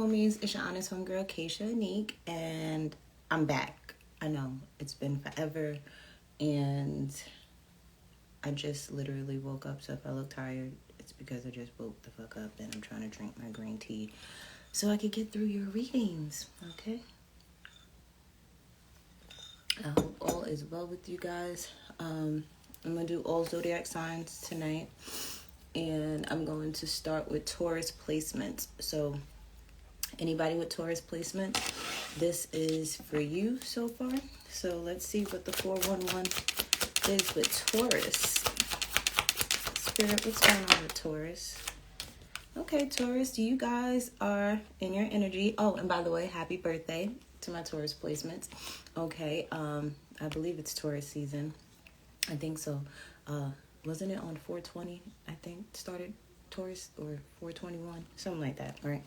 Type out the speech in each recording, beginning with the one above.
homies? It's your honest homegirl, Keisha Unique, and I'm back. I know, it's been forever, and I just literally woke up, so if I look tired, it's because I just woke the fuck up, and I'm trying to drink my green tea so I could get through your readings, okay? I hope all is well with you guys. I'm going to do all Zodiac signs tonight, and I'm going to start with Taurus placements. So anybody with Taurus placement, this is for you so far. So let's see what the 411 is with Taurus. Spirit, what's going on with Taurus? Okay, Taurus, you guys are in your energy. Oh, and by the way, happy birthday to my Taurus placements. Okay, I believe it's Taurus season. I think so. Wasn't it on 420? I think started Taurus, or 421, something like that, right?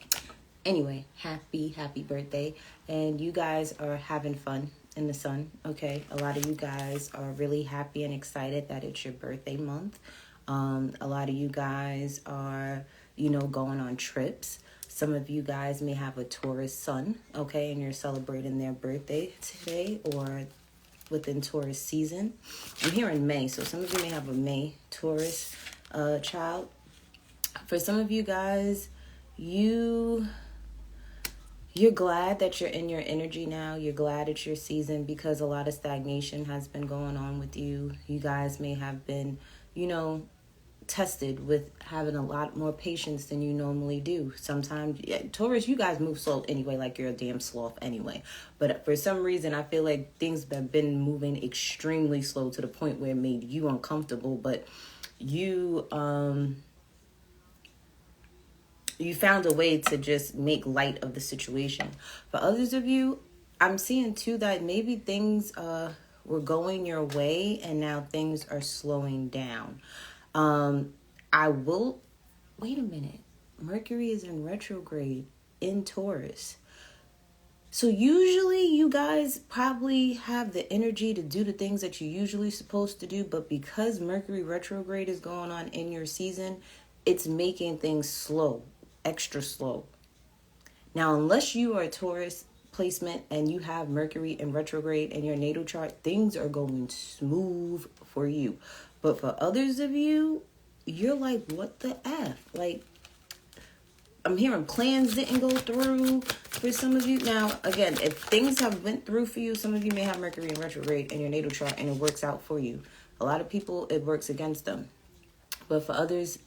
Anyway, happy birthday. And you guys are having fun in the sun, okay? A lot of you guys are really happy and excited that it's your birthday month. A lot of you guys are, going on trips. Some of you guys may have a Taurus sun, okay? And you're celebrating their birthday today or within Taurus season. I'm here in May, so some of you may have a May Taurus child. For some of you guys, you're glad that you're in your energy now. You're glad it's your season because a lot of stagnation has been going on with you. You guys may have been, tested with having a lot more patience than you normally do. Sometimes, Taurus, you guys move slow anyway, like you're a damn sloth anyway. But for some reason, I feel like things have been moving extremely slow to the point where it made you uncomfortable. But you found a way to just make light of the situation. For others of you, I'm seeing too that maybe things were going your way and now things are slowing down. Wait a minute. Mercury is in retrograde in Taurus. So usually you guys probably have the energy to do the things that you're usually supposed to do, but because Mercury retrograde is going on in your season, it's making things slow, extra slow. Now, unless you are a Taurus placement and you have Mercury in retrograde in your natal chart, things are going smooth for you. But for others of you, you're like, what the F? Like, I'm hearing plans didn't go through for some of you. Now, again, if things have went through for you, some of you may have Mercury in retrograde in your natal chart and it works out for you. A lot of people, it works against them. But for others,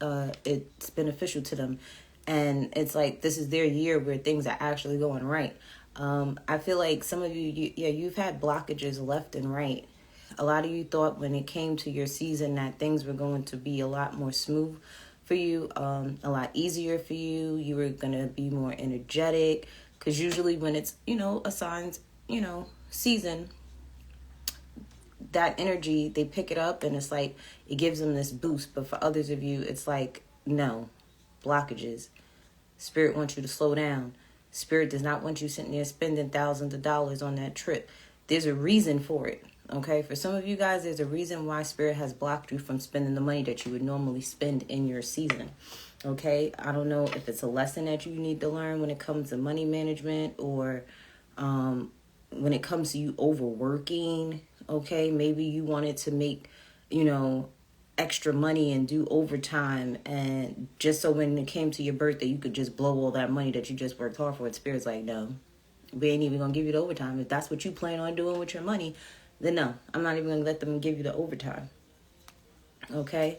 it's beneficial to them. And it's like, this is their year where things are actually going right. I feel like some of you've had blockages left and right. A lot of you thought when it came to your season that things were going to be a lot more smooth for you, a lot easier for you. You were going to be more energetic. Because usually when it's, a sign's, season, that energy, they pick it up and it's like, it gives them this boost. But for others of you, it's like, no, blockages. Spirit wants you to slow down. Spirit does not want you sitting there spending thousands of dollars on that trip. There's a reason for it. Okay, for some of you guys, there's a reason why Spirit has blocked you from spending the money that you would normally spend in your season. Okay, I don't know if it's a lesson that you need to learn when it comes to money management or when it comes to you overworking. Okay, maybe you wanted to make, extra money and do overtime, and just so when it came to your birthday, you could just blow all that money that you just worked hard for. Spirit's like, no, we ain't even gonna give you the overtime. If that's what you plan on doing with your money, then no, I'm not even going to let them give you the overtime. Okay?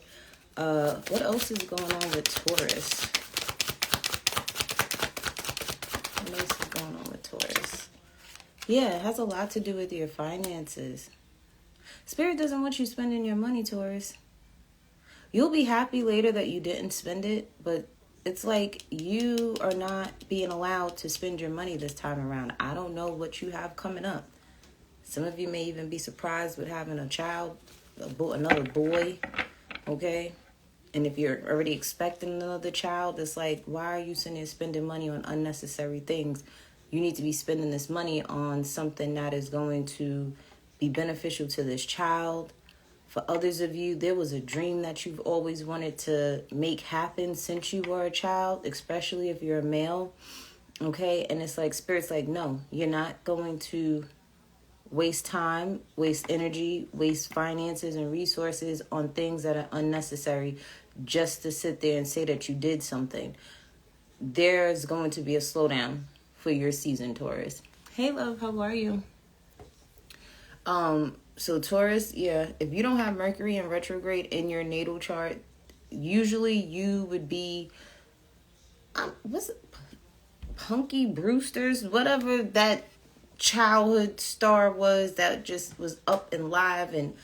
What else is going on with Taurus? What else is going on with Taurus? Yeah, it has a lot to do with your finances. Spirit doesn't want you spending your money, Taurus. You'll be happy later that you didn't spend it, but it's like you are not being allowed to spend your money this time around. I don't know what you have coming up. Some of you may even be surprised with having a child, another boy, okay? And if you're already expecting another child, it's like, why are you sitting there spending money on unnecessary things? You need to be spending this money on something that is going to be beneficial to this child. For others of you, there was a dream that you've always wanted to make happen since you were a child, especially if you're a male. Okay? And it's like, Spirit's like, no, you're not going to waste time, waste energy, waste finances and resources on things that are unnecessary just to sit there and say that you did something. There's going to be a slowdown for your season, Taurus. Hey, love, how are you? So Taurus, yeah, if you don't have Mercury in retrograde in your natal chart, usually you would be, what's it, Punky Brewster's, whatever that childhood star was that just was up and live and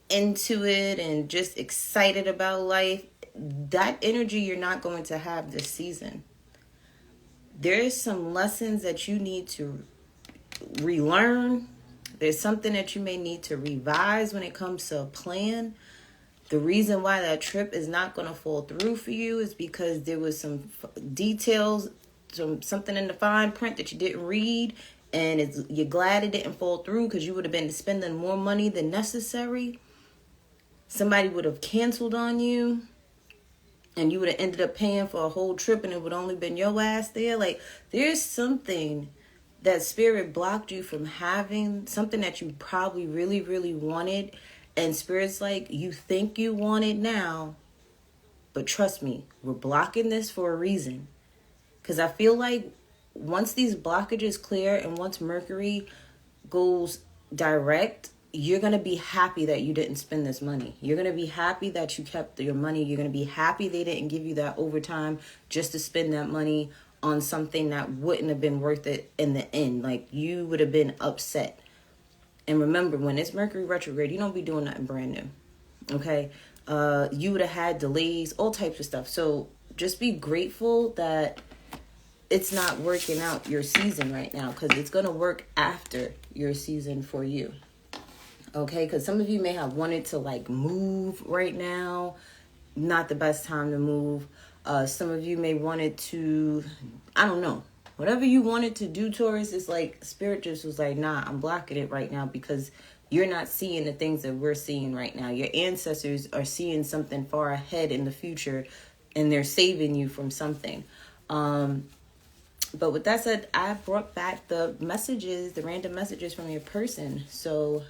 into it and just excited about life. That energy you're not going to have this season. There's some lessons that you need to relearn. There's something that you may need to revise when it comes to a plan. The reason why that trip is not going to fall through for you is because there was some details, something in the fine print that you didn't read, and you're glad it didn't fall through because you would have been spending more money than necessary. Somebody would have canceled on you, and you would have ended up paying for a whole trip, and it would only been your ass there. Like, there's something that Spirit blocked you from having, something that you probably really, really wanted. And Spirit's like, you think you want it now, but trust me, we're blocking this for a reason. Because I feel like once these blockages clear and once Mercury goes direct, you're going to be happy that you didn't spend this money. You're going to be happy that you kept your money. You're going to be happy they didn't give you that overtime just to spend that money on something that wouldn't have been worth it in the end. Like, you would have been upset. And remember, when it's Mercury retrograde, you don't be doing nothing brand new. Okay? You would have had delays, all types of stuff. So just be grateful that it's not working out your season right now, because it's going to work after your season for you. Okay? Because some of you may have wanted to like move right now. Not the best time to move. Some of you may wanted to, I don't know. Whatever you wanted to do, Taurus, is like Spirit just was like, nah, I'm blocking it right now because you're not seeing the things that we're seeing right now. Your ancestors are seeing something far ahead in the future, and they're saving you from something. But with that said, I brought back the messages, the random messages from your person. So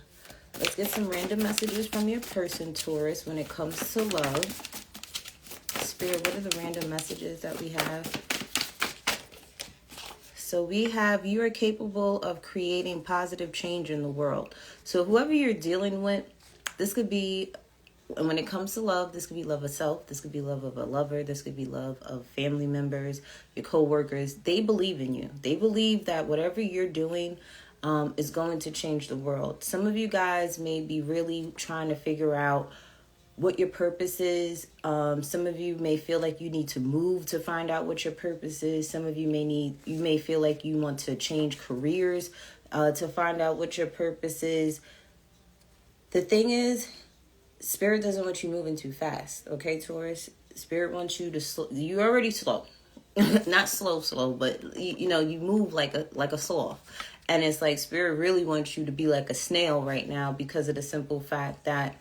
let's get some random messages from your person, Taurus, when it comes to love. Spirit, what are the random messages that we have? So we have, you are capable of creating positive change in the world. So whoever you're dealing with, this could be, and when it comes to love, this could be love of self. This could be love of a lover. This could be love of family members, your co-workers. They believe in you. They believe that whatever you're doing is going to change the world. Some of you guys may be really trying to figure out what your purpose is. Some of you may feel like you need to move to find out what your purpose is. Some of you may feel like you want to change careers to find out what your purpose is. The thing is, Spirit doesn't want you moving too fast, okay, Taurus? Spirit wants you to slow. You're already slow. Not slow, but you move like a sloth. And it's like Spirit really wants you to be like a snail right now because of the simple fact that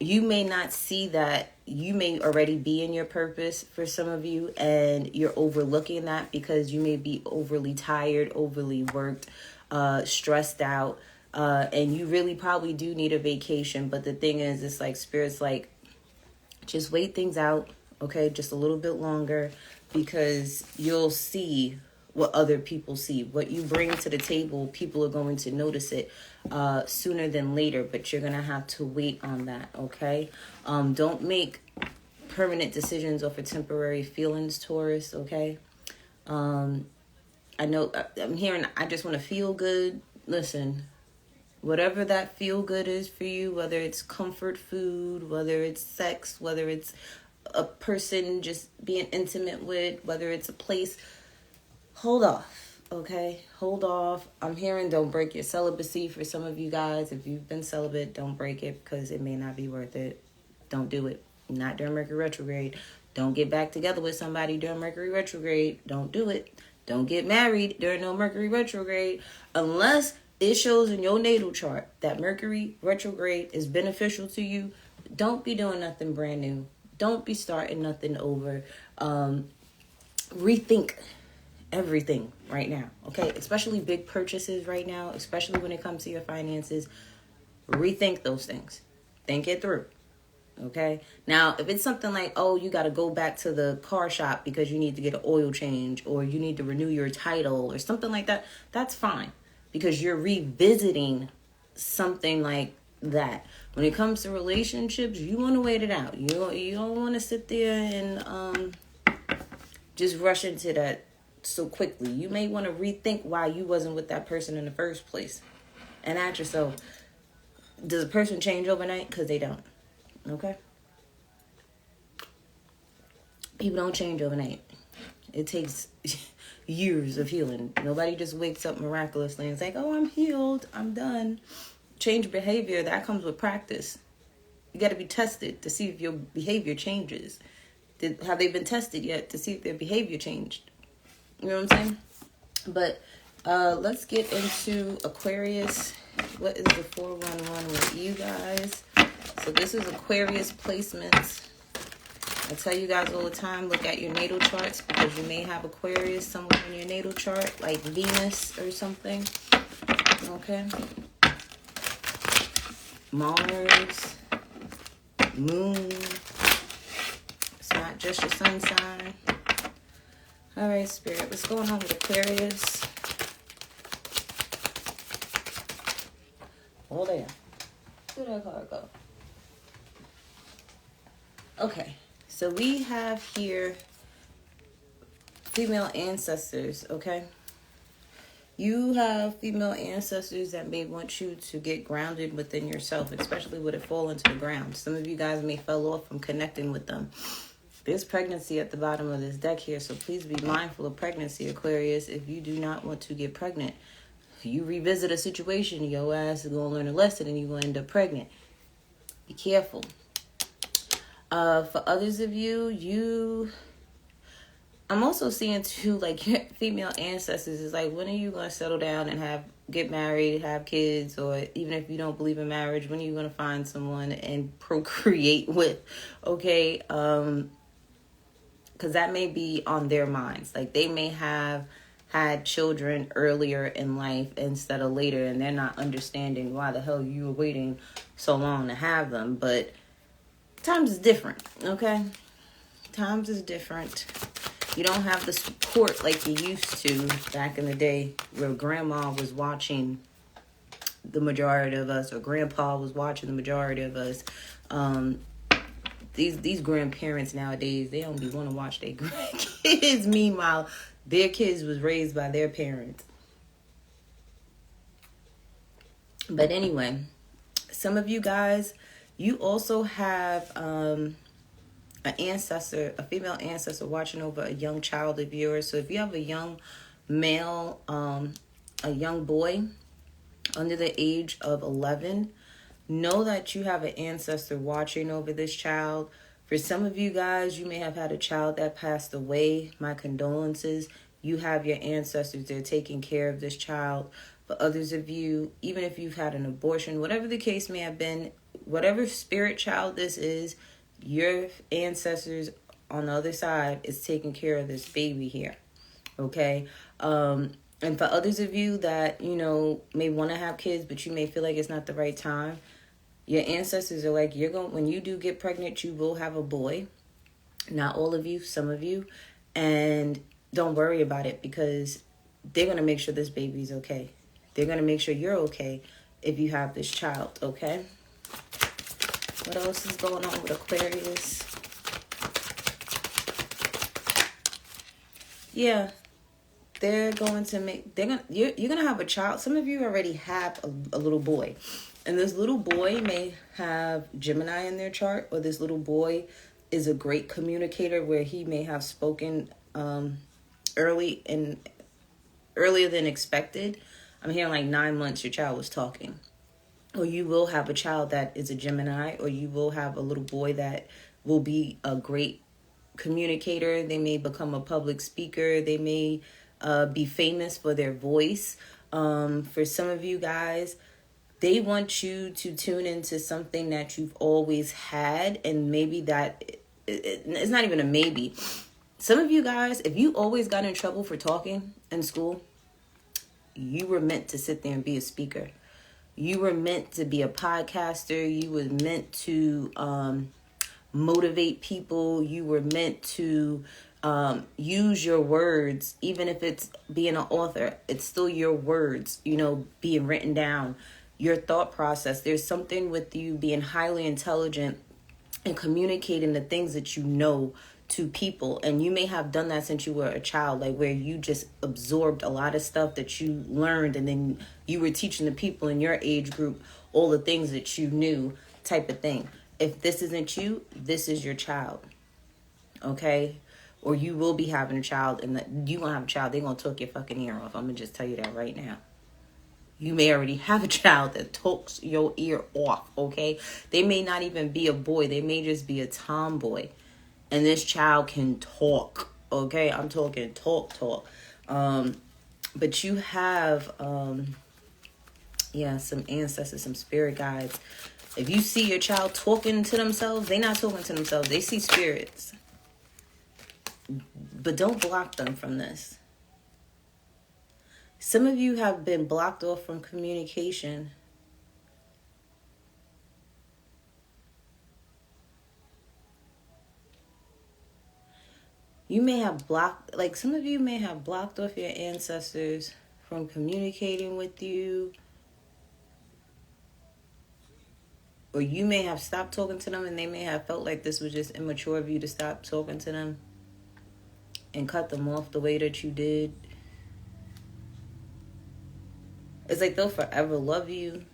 you may not see that you may already be in your purpose for some of you, and you're overlooking that because you may be overly tired, overly worked, stressed out, and you really probably do need a vacation. But the thing is, it's like Spirit's like, just wait things out, okay, just a little bit longer, because you'll see what other people see. What you bring to the table, people are going to notice it sooner than later, but you're going to have to wait on that, okay? Don't make permanent decisions off of temporary feelings, Taurus, okay? I know I'm hearing, I just want to feel good. Listen, whatever that feel good is for you, whether it's comfort food, whether it's sex, whether it's a person just being intimate with, whether it's a place, hold off, okay? Hold off. I'm hearing don't break your celibacy for some of you guys. If you've been celibate, don't break it because it may not be worth it. Don't do it. Not during Mercury retrograde. Don't get back together with somebody during Mercury retrograde. Don't do it. Don't get married during no Mercury retrograde unless it shows in your natal chart that Mercury retrograde is beneficial to you. Don't be doing nothing brand new. Don't be starting nothing over. Rethink everything right now, okay? Especially big purchases right now, especially when it comes to your finances. Rethink those things. Think it through, okay? Now, if it's something like, oh, you got to go back to the car shop because you need to get an oil change or you need to renew your title or something like that, that's fine because you're revisiting something like that. When it comes to relationships, you want to wait it out. You don't want to sit there and just rush into that so quickly. You may want to rethink why you wasn't with that person in the first place and ask yourself, does a person change overnight? Because they don't. Okay? People don't change overnight. It takes years of healing. Nobody just wakes up miraculously and is like, oh, I'm healed. I'm done. Change behavior, that comes with practice. You got to be tested to see if your behavior changes. Have they been tested yet to see if their behavior changed? You know what I'm saying? But let's get into Aquarius. What is the 411 with you guys? So this is Aquarius placements. I tell you guys all the time, look at your natal charts because you may have Aquarius somewhere in your natal chart, like Venus or something. Okay. Mars, Moon. It's not just your sun sign. All right, Spirit, what's going on with Aquarius? Oh, there. Where'd that card go? Okay, so we have here female ancestors, okay? You have female ancestors that may want you to get grounded within yourself, especially with it fall into the ground. Some of you guys may fell off from connecting with them. There's pregnancy at the bottom of this deck here, so please be mindful of pregnancy, Aquarius. If you do not want to get pregnant, you revisit a situation, your ass is going to learn a lesson and you're going to end up pregnant. Be careful. For others of you, I'm also seeing too, like, your female ancestors is like, when are you going to settle down and get married, have kids, or even if you don't believe in marriage, when are you going to find someone and procreate with, okay? Because that may be on their minds. Like, they may have had children earlier in life instead of later, and they're not understanding why the hell you were waiting so long to have them. But times is different, okay? Times is different. You don't have the support like you used to back in the day where grandma was watching the majority of us or grandpa was watching the majority of us. These grandparents nowadays, they don't be want to watch their grandkids. Meanwhile, their kids was raised by their parents. But anyway, some of you guys, you also have an ancestor, a female ancestor watching over a young child of yours. So if you have a young male, a young boy under the age of 11, know that you have an ancestor watching over this child. For some of you guys, you may have had a child that passed away. My condolences. You have your ancestors that are taking care of this child. For others of you, even if you've had an abortion, whatever the case may have been, whatever spirit child this is, your ancestors on the other side is taking care of this baby here, okay? And for others of you that, you know, may want to have kids, but you may feel like it's not the right time, your ancestors are like, when you do get pregnant, you will have a boy. Not all of you, some of you. And don't worry about it because they're going to make sure this baby's okay. They're going to make sure you're okay if you have this child, okay? What else is going on with Aquarius? Yeah, you're going to have a child. Some of you already have a little boy. And this little boy may have Gemini in their chart, or this little boy is a great communicator where he may have spoken earlier than expected. I'm hearing like 9 months your child was talking. Or you will have a child that is a Gemini, or you will have a little boy that will be a great communicator. They may become a public speaker. They may be famous for their voice. For some of you guys, they want you to tune into something that you've always had, and maybe that it's not even a maybe. Some of you guys, if you always got in trouble for talking in school, you were meant to sit there and be a speaker. You were meant to be a podcaster. You were meant to motivate people. You were meant to use your words. Even if it's being an author, it's still your words, being written down. Your thought process. There's something with you being highly intelligent and communicating the things that you know to people. And you may have done that since you were a child, like where you just absorbed a lot of stuff that you learned, and then you were teaching the people in your age group all the things that you knew, type of thing. If this isn't you, this is your child. Okay? Or you will be having a child, and you gonna have a child, they're gonna talk your fucking ear off. I'm gonna just tell you that right now. You may already have a child that talks your ear off, okay? They may not even be a boy. They may just be a tomboy. And this child can talk, okay? I'm talking talk. But you have, some ancestors, some spirit guides. If you see your child talking to themselves, they're not talking to themselves. They see spirits. But don't block them from this. Some of you have been blocked off from communication. You may have some of you may have blocked off your ancestors from communicating with you. Or you may have stopped talking to them, and they may have felt like this was just immature of you to stop talking to them and cut them off the way that you did. It's like they'll forever love you.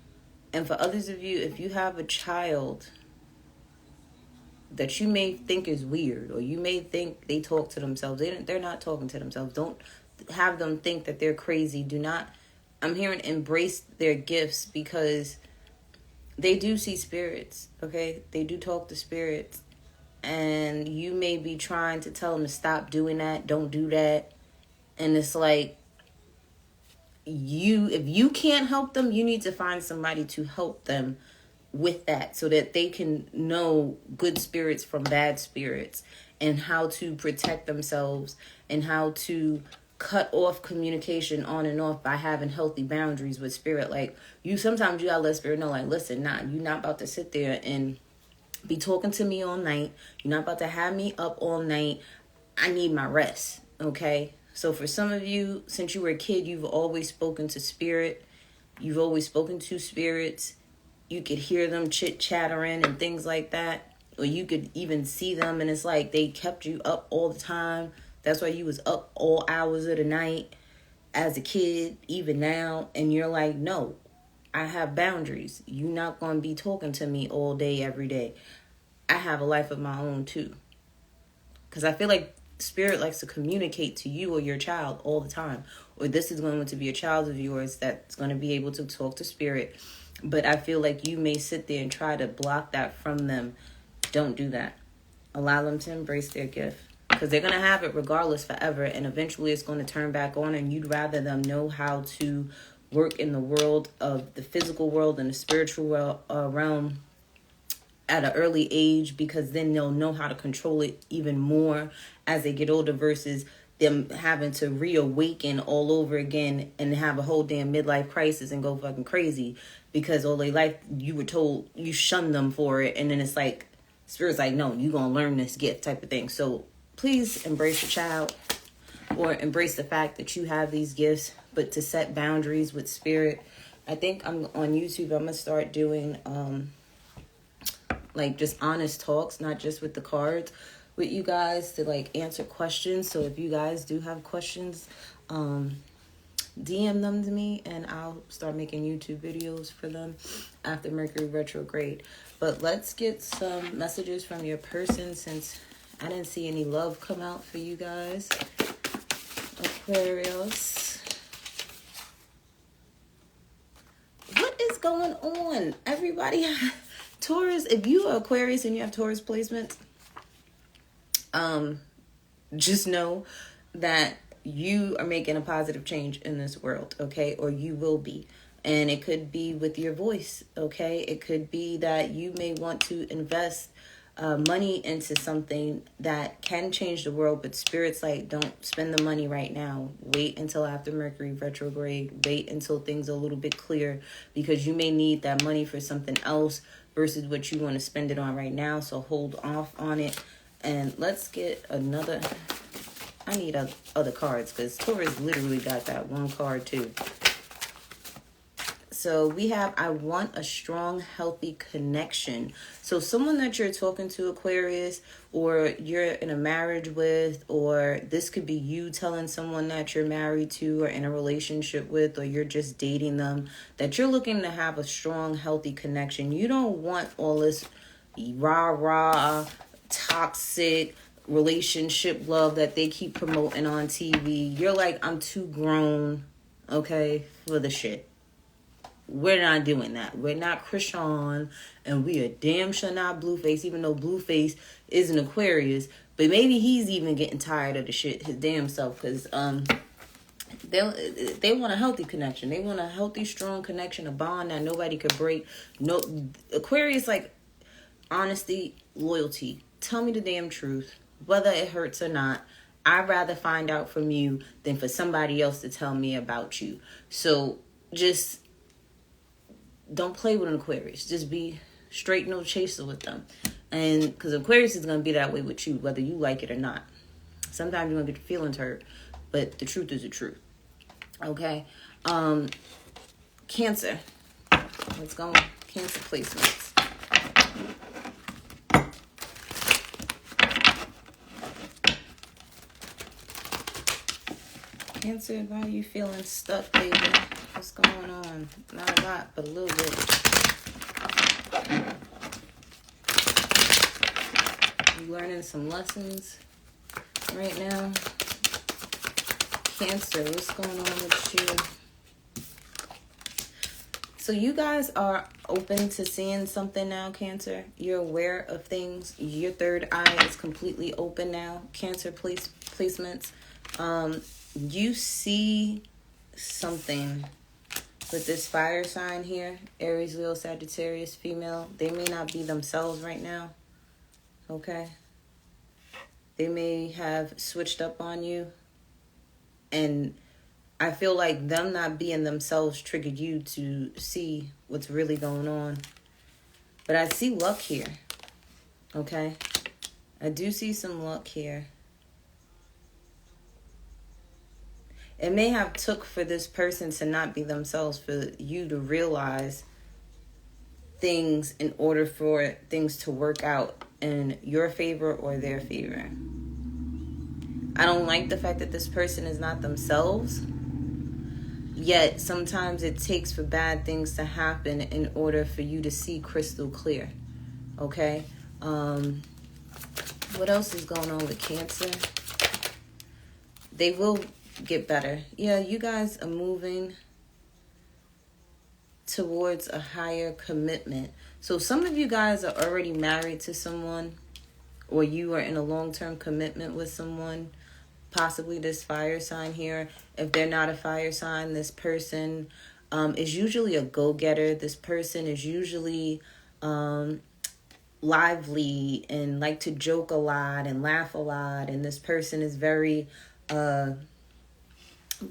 And for others of you, if you have a child that you may think is weird, or you may think they talk to themselves, they're not talking to themselves. Don't have them think that they're crazy. Do not, I'm hearing, embrace their gifts, because they do see spirits, okay? They do talk to spirits. And you may be trying to tell them to stop doing that, don't do that. And it's like, if you can't help them, you need to find somebody to help them with that, so that they can know good spirits from bad spirits, and how to protect themselves, and how to cut off communication on and off by having healthy boundaries with spirit. Like, sometimes you gotta let spirit know, like, listen, you're not about to sit there and be talking to me all night. You're not about to have me up all night. I need my rest, okay? So for some of you, since you were a kid, you've always spoken to spirit. You've always spoken to spirits. You could hear them chit-chattering and things like that. Or you could even see them, and it's like they kept you up all the time. That's why you was up all hours of the night as a kid, even now. And you're like, no, I have boundaries. You're not going to be talking to me all day, every day. I have a life of my own too. Because I feel like spirit likes to communicate to you or your child all the time. Or this is going to be a child of yours that's going to be able to talk to spirit. But I feel like you may sit there and try to block that from them. Don't do that. Allow them to embrace their gift. Because they're going to have it regardless forever. And eventually it's going to turn back on. And you'd rather them know how to work in the world of the physical world and the spiritual realm at an early age, because then they'll know how to control it even more as they get older, versus them having to reawaken all over again and have a whole damn midlife crisis and go fucking crazy because all their life you were told, you shunned them for it. And then it's like, spirit's like, no, you're going to learn this gift, type of thing. So please embrace your child, or embrace the fact that you have these gifts, but to set boundaries with spirit. I think I'm on YouTube. I'm going to start doing just honest talks, not just with the cards, with you guys, to answer questions. So if you guys do have questions, DM them to me, and I'll start making YouTube videos for them after Mercury retrograde. But let's get some messages from your person, since I didn't see any love come out for you guys. Aquarius. What is going on? Everybody, Taurus, if you are Aquarius and you have Taurus placements, just know that you are making a positive change in this world, okay? Or you will be. And it could be with your voice, okay? It could be that you may want to invest money into something that can change the world, but Spirit's like, don't spend the money right now. Wait until after Mercury retrograde. Wait until things are a little bit clear, because you may need that money for something else versus what you want to spend it on right now. So hold off on it. And let's get another. I need other cards, because Taurus literally got that one card too. So we have, I want a strong, healthy connection. So someone that you're talking to, Aquarius, or you're in a marriage with, or this could be you telling someone that you're married to or in a relationship with, or you're just dating them, that you're looking to have a strong, healthy connection. You don't want all this rah-rah, toxic relationship love that they keep promoting on TV. You're like, I'm too grown, okay, for the shit. We're not doing that. We're not Krishan, and we are damn sure not Blueface, even though Blueface is an Aquarius. But maybe he's even getting tired of the shit his damn self, because they want a healthy connection. They want a healthy, strong connection, a bond that nobody could break. No, Aquarius, like, honesty, loyalty. Tell me the damn truth, whether it hurts or not. I'd rather find out from you than for somebody else to tell me about you. So just don't play with an Aquarius. Just be straight, no chaser with them. And because Aquarius is going to be that way with you, whether you like it or not. Sometimes you're going to get your feelings hurt, but the truth is the truth. Okay? Cancer. Let's go. Cancer placements. Cancer, why are you feeling stuck, baby? What's going on? Not a lot, but a little bit. You learning some lessons right now? Cancer, what's going on with you? So you guys are open to seeing something now, Cancer. You're aware of things. Your third eye is completely open now. Cancer placements. You see something with this fire sign here, Aries, Leo, Sagittarius, female. They may not be themselves right now, okay? They may have switched up on you, and I feel like them not being themselves triggered you to see what's really going on. But I see luck here, okay? I do see some luck here. It may have took for this person to not be themselves for you to realize things in order for things to work out in your favor or their favor. I don't like the fact that this person is not themselves, yet sometimes it takes for bad things to happen in order for you to see crystal clear. Okay? What else is going on with Cancer? They will get better. Yeah, you guys are moving towards a higher commitment. So some of you guys are already married to someone, or you are in a long-term commitment with someone, possibly this fire sign here. If they're not a fire sign, this person is usually a go-getter. This person is usually lively and like to joke a lot and laugh a lot, and this person is very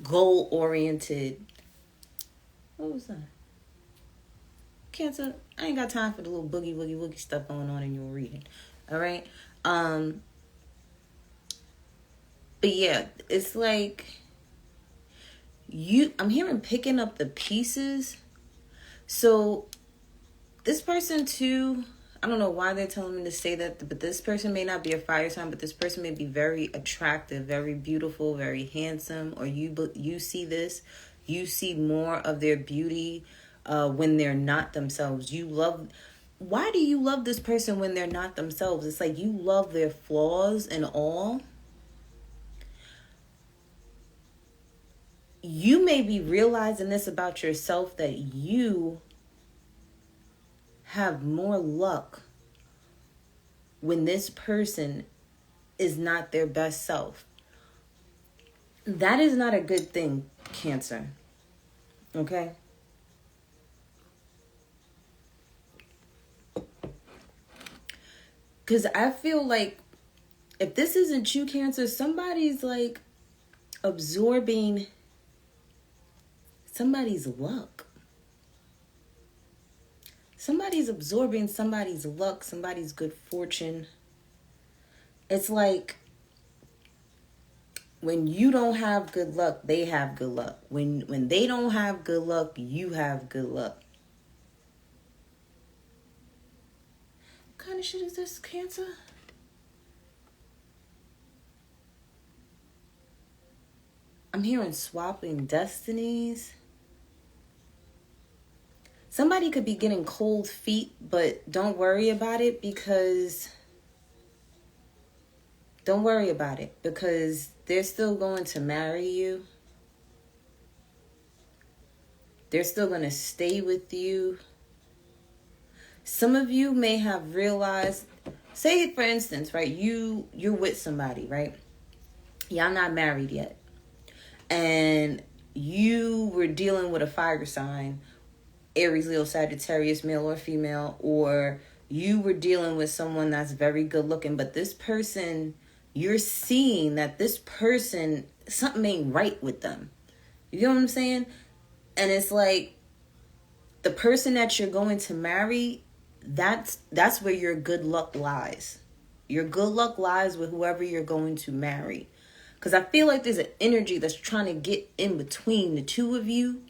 goal-oriented. What was that? Cancer, I ain't got time for the little boogie, woogie, woogie stuff going on in your reading. All right? But yeah, it's like I'm hearing picking up the pieces. So this person too, I don't know why they're telling me to say that, but this person may not be a fire sign, but this person may be very attractive, very beautiful, very handsome, or you see this, you see more of their beauty when they're not themselves. Why do you love this person when they're not themselves? It's like you love their flaws and all. You may be realizing this about yourself, that you have more luck when this person is not their best self. That is not a good thing, Cancer. Okay? Because I feel like if this isn't you, Cancer, somebody's like absorbing somebody's luck. Somebody's absorbing somebody's luck, somebody's good fortune. It's like when you don't have good luck, they have good luck. When they don't have good luck, you have good luck. What kind of shit is this, Cancer? I'm hearing swapping destinies. Somebody could be getting cold feet, but don't worry about it because they're still going to marry you. They're still going to stay with you. Some of you may have realized, say for instance, right, you're with somebody, right? Y'all not married yet. And you were dealing with a fire sign, Aries, Leo, Sagittarius, male or female, or you were dealing with someone that's very good looking, but this person, you're seeing that this person, something ain't right with them. You know what I'm saying? And it's like the person that you're going to marry, that's where your good luck lies. Your good luck lies with whoever you're going to marry. Because I feel like there's an energy that's trying to get in between the two of you.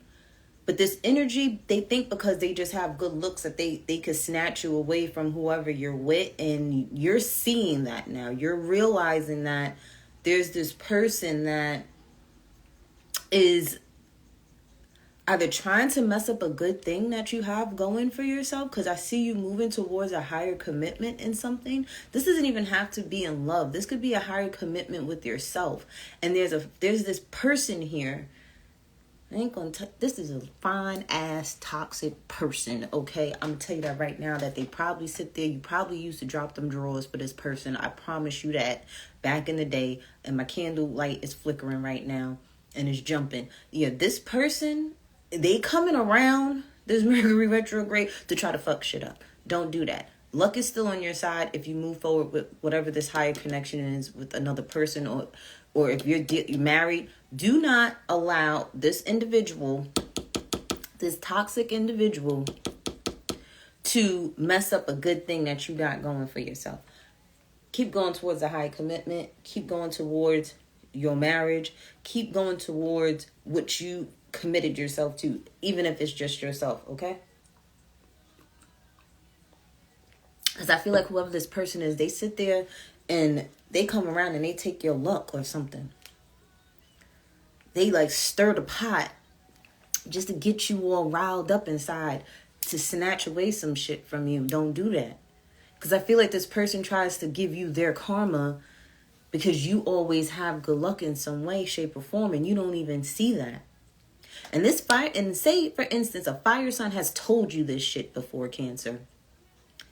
But this energy, they think because they just have good looks that they could snatch you away from whoever you're with. And you're seeing that now. You're realizing that there's this person that is either trying to mess up a good thing that you have going for yourself. Because I see you moving towards a higher commitment in something. This doesn't even have to be in love. This could be a higher commitment with yourself. And there's this person here. I ain't gonna this is a fine ass toxic person, okay? I'm gonna tell you that right now, that they probably sit there. You probably used to drop them drawers for this person. I promise you that back in the day. And my candle light is flickering right now and it's jumping. Yeah, this person, they coming around this Mercury retrograde to try to fuck shit up. Don't do that. Luck is still on your side if you move forward with whatever this higher connection is with another person, or if you're married. Do not allow this individual, this toxic individual, to mess up a good thing that you got going for yourself. Keep going towards a high commitment. Keep going towards your marriage. Keep going towards what you committed yourself to, even if it's just yourself, okay? Because I feel like whoever this person is, they sit there and they come around and they take your luck or something. They like stir the pot just to get you all riled up inside to snatch away some shit from you. Don't do that. Because I feel like this person tries to give you their karma because you always have good luck in some way, shape, or form, and you don't even see that. And this fire, and say for instance, a fire sign has told you this shit before, Cancer.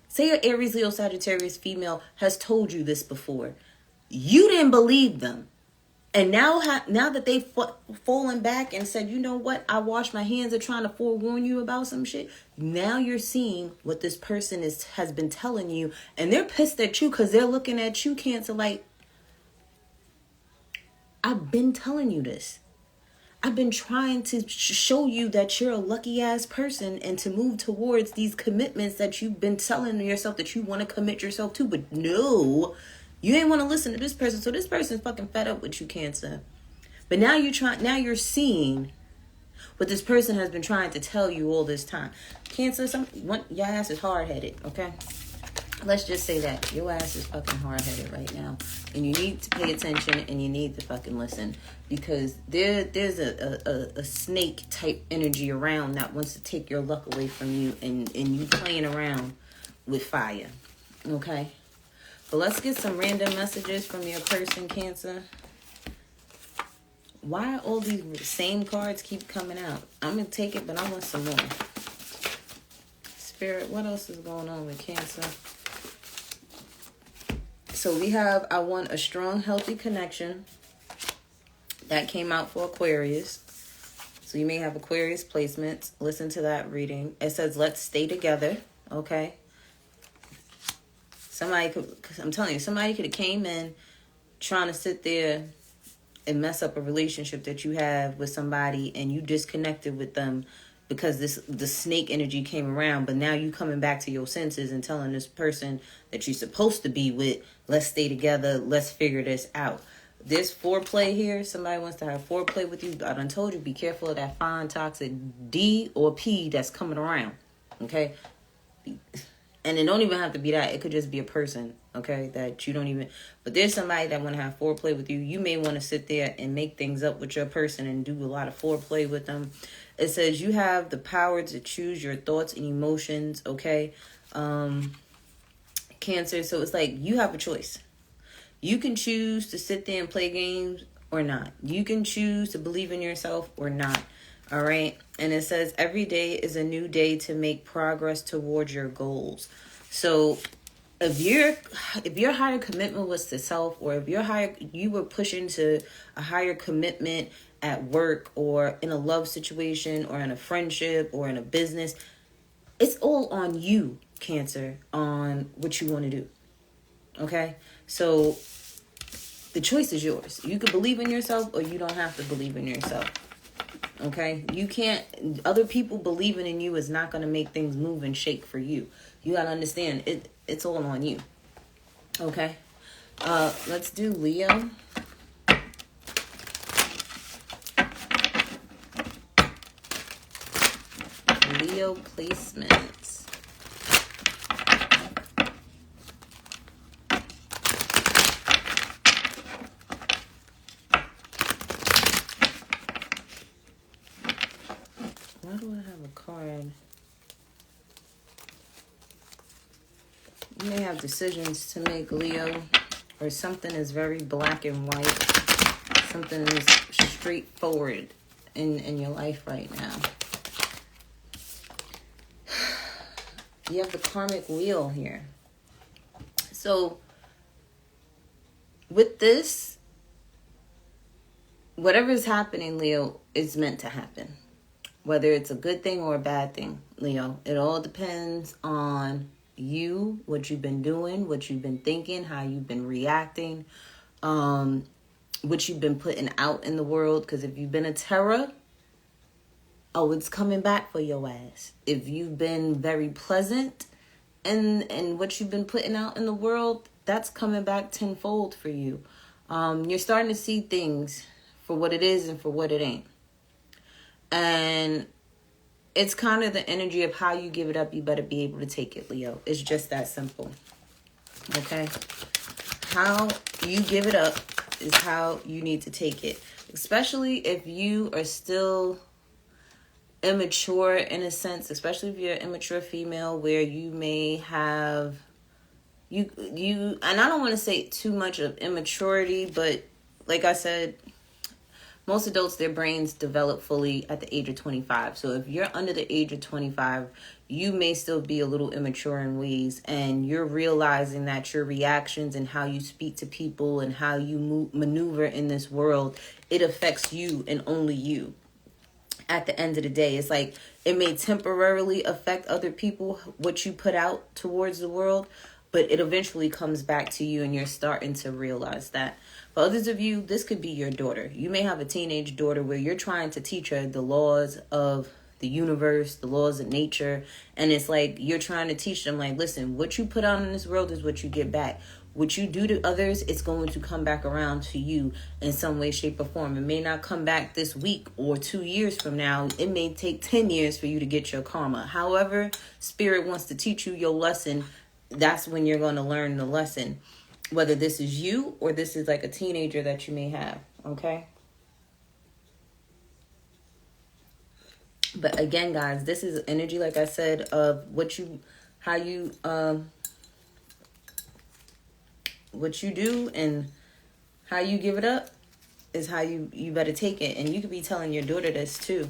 Say your Aries, Leo, Sagittarius female has told you this before. You didn't believe them. And now that they've fallen back and said, you know what, I wash my hands of trying to forewarn you about some shit. Now you're seeing what this person has been telling you. And they're pissed at you because they're looking at you, Cancer, like, I've been telling you this. I've been trying to show you that you're a lucky ass person and to move towards these commitments that you've been telling yourself that you want to commit yourself to. But no, you ain't want to listen to this person. So this person's fucking fed up with you, Cancer. But now you're seeing what this person has been trying to tell you all this time. Cancer, your ass is hard-headed, okay? Let's just say that. Your ass is fucking hard-headed right now. And you need to pay attention and you need to fucking listen. Because there's a snake-type energy around that wants to take your luck away from you. And you playing around with fire. Okay? But let's get some random messages from your person, Cancer. Why all these same cards keep coming out? I'm going to take it, but I want some more. Spirit, what else is going on with Cancer? So we have, I want a strong, healthy connection. That came out for Aquarius. So you may have Aquarius placements. Listen to that reading. It says, let's stay together. Okay. Somebody could, cause I'm telling you, somebody could have came in trying to sit there and mess up a relationship that you have with somebody, and you disconnected with them because the snake energy came around. But now you coming back to your senses and telling this person that you're supposed to be with, let's stay together, let's figure this out. This foreplay here, somebody wants to have foreplay with you. I done told you, be careful of that fine toxic D or P that's coming around. Okay? And it don't even have to be that. It could just be a person, okay, that you don't even... But there's somebody that want to have foreplay with you. You may want to sit there and make things up with your person and do a lot of foreplay with them. It says you have the power to choose your thoughts and emotions, okay? Cancer, so it's like you have a choice. You can choose to sit there and play games or not. You can choose to believe in yourself or not. All right. And it says every day is a new day to make progress towards your goals. So if your higher commitment was to self, or if you were pushing to a higher commitment at work or in a love situation or in a friendship or in a business, it's all on you, Cancer, on what you want to do. Okay. So the choice is yours. You can believe in yourself or you don't have to believe in yourself. Okay, you can't, other people believing in you is not going to make things move and shake for you. You got to understand, it's all on you. Okay, let's do Leo. Leo placements. Why do I have a card? You may have decisions to make, Leo, or something is very black and white. Something is straightforward in your life right now. You have the karmic wheel here. So with this, whatever is happening, Leo, is meant to happen. Whether it's a good thing or a bad thing, Leo. It all depends on you, what you've been doing, what you've been thinking, how you've been reacting, what you've been putting out in the world. Because if you've been a terror, it's coming back for your ass. If you've been very pleasant and what you've been putting out in the world, that's coming back tenfold for you. You're starting to see things for what it is and for what it ain't. And it's kind of the energy of how you give it up. You better be able to take it, Leo. It's just that simple. Okay? How you give it up is how you need to take it. Especially if you are still immature in a sense. Especially if you're an immature female where you may have... You and I don't want to say too much of immaturity, but like I said... Most adults, their brains develop fully at the age of 25. So if you're under the age of 25, you may still be a little immature in ways. And you're realizing that your reactions and how you speak to people and how you maneuver in this world, it affects you and only you. At the end of the day, it's like it may temporarily affect other people, what you put out towards the world, but it eventually comes back to you and you're starting to realize that. For others of you, this could be your daughter. You may have a teenage daughter where you're trying to teach her the laws of the universe, the laws of nature. And it's like you're trying to teach them, like, listen, what you put out in this world is what you get back. What you do to others, it's going to come back around to you in some way, shape, or form. It may not come back this week or 2 years from now. It may take 10 years for you to get your karma. However, Spirit wants to teach you your lesson. That's when you're going to learn the lesson. Whether this is you or this is like a teenager that you may have. Okay? But again, guys, this is energy, like I said, of what you do and how you give it up is how you better take it. And you could be telling your daughter this too.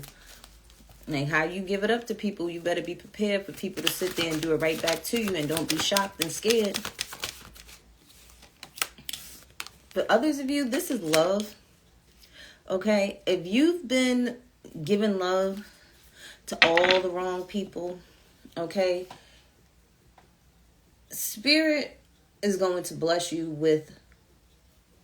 Like how you give it up to people, you better be prepared for people to sit there and do it right back to you, and don't be shocked and scared. For others of you, this is love. Okay? If you've been giving love to all the wrong people, okay? Spirit is going to bless you with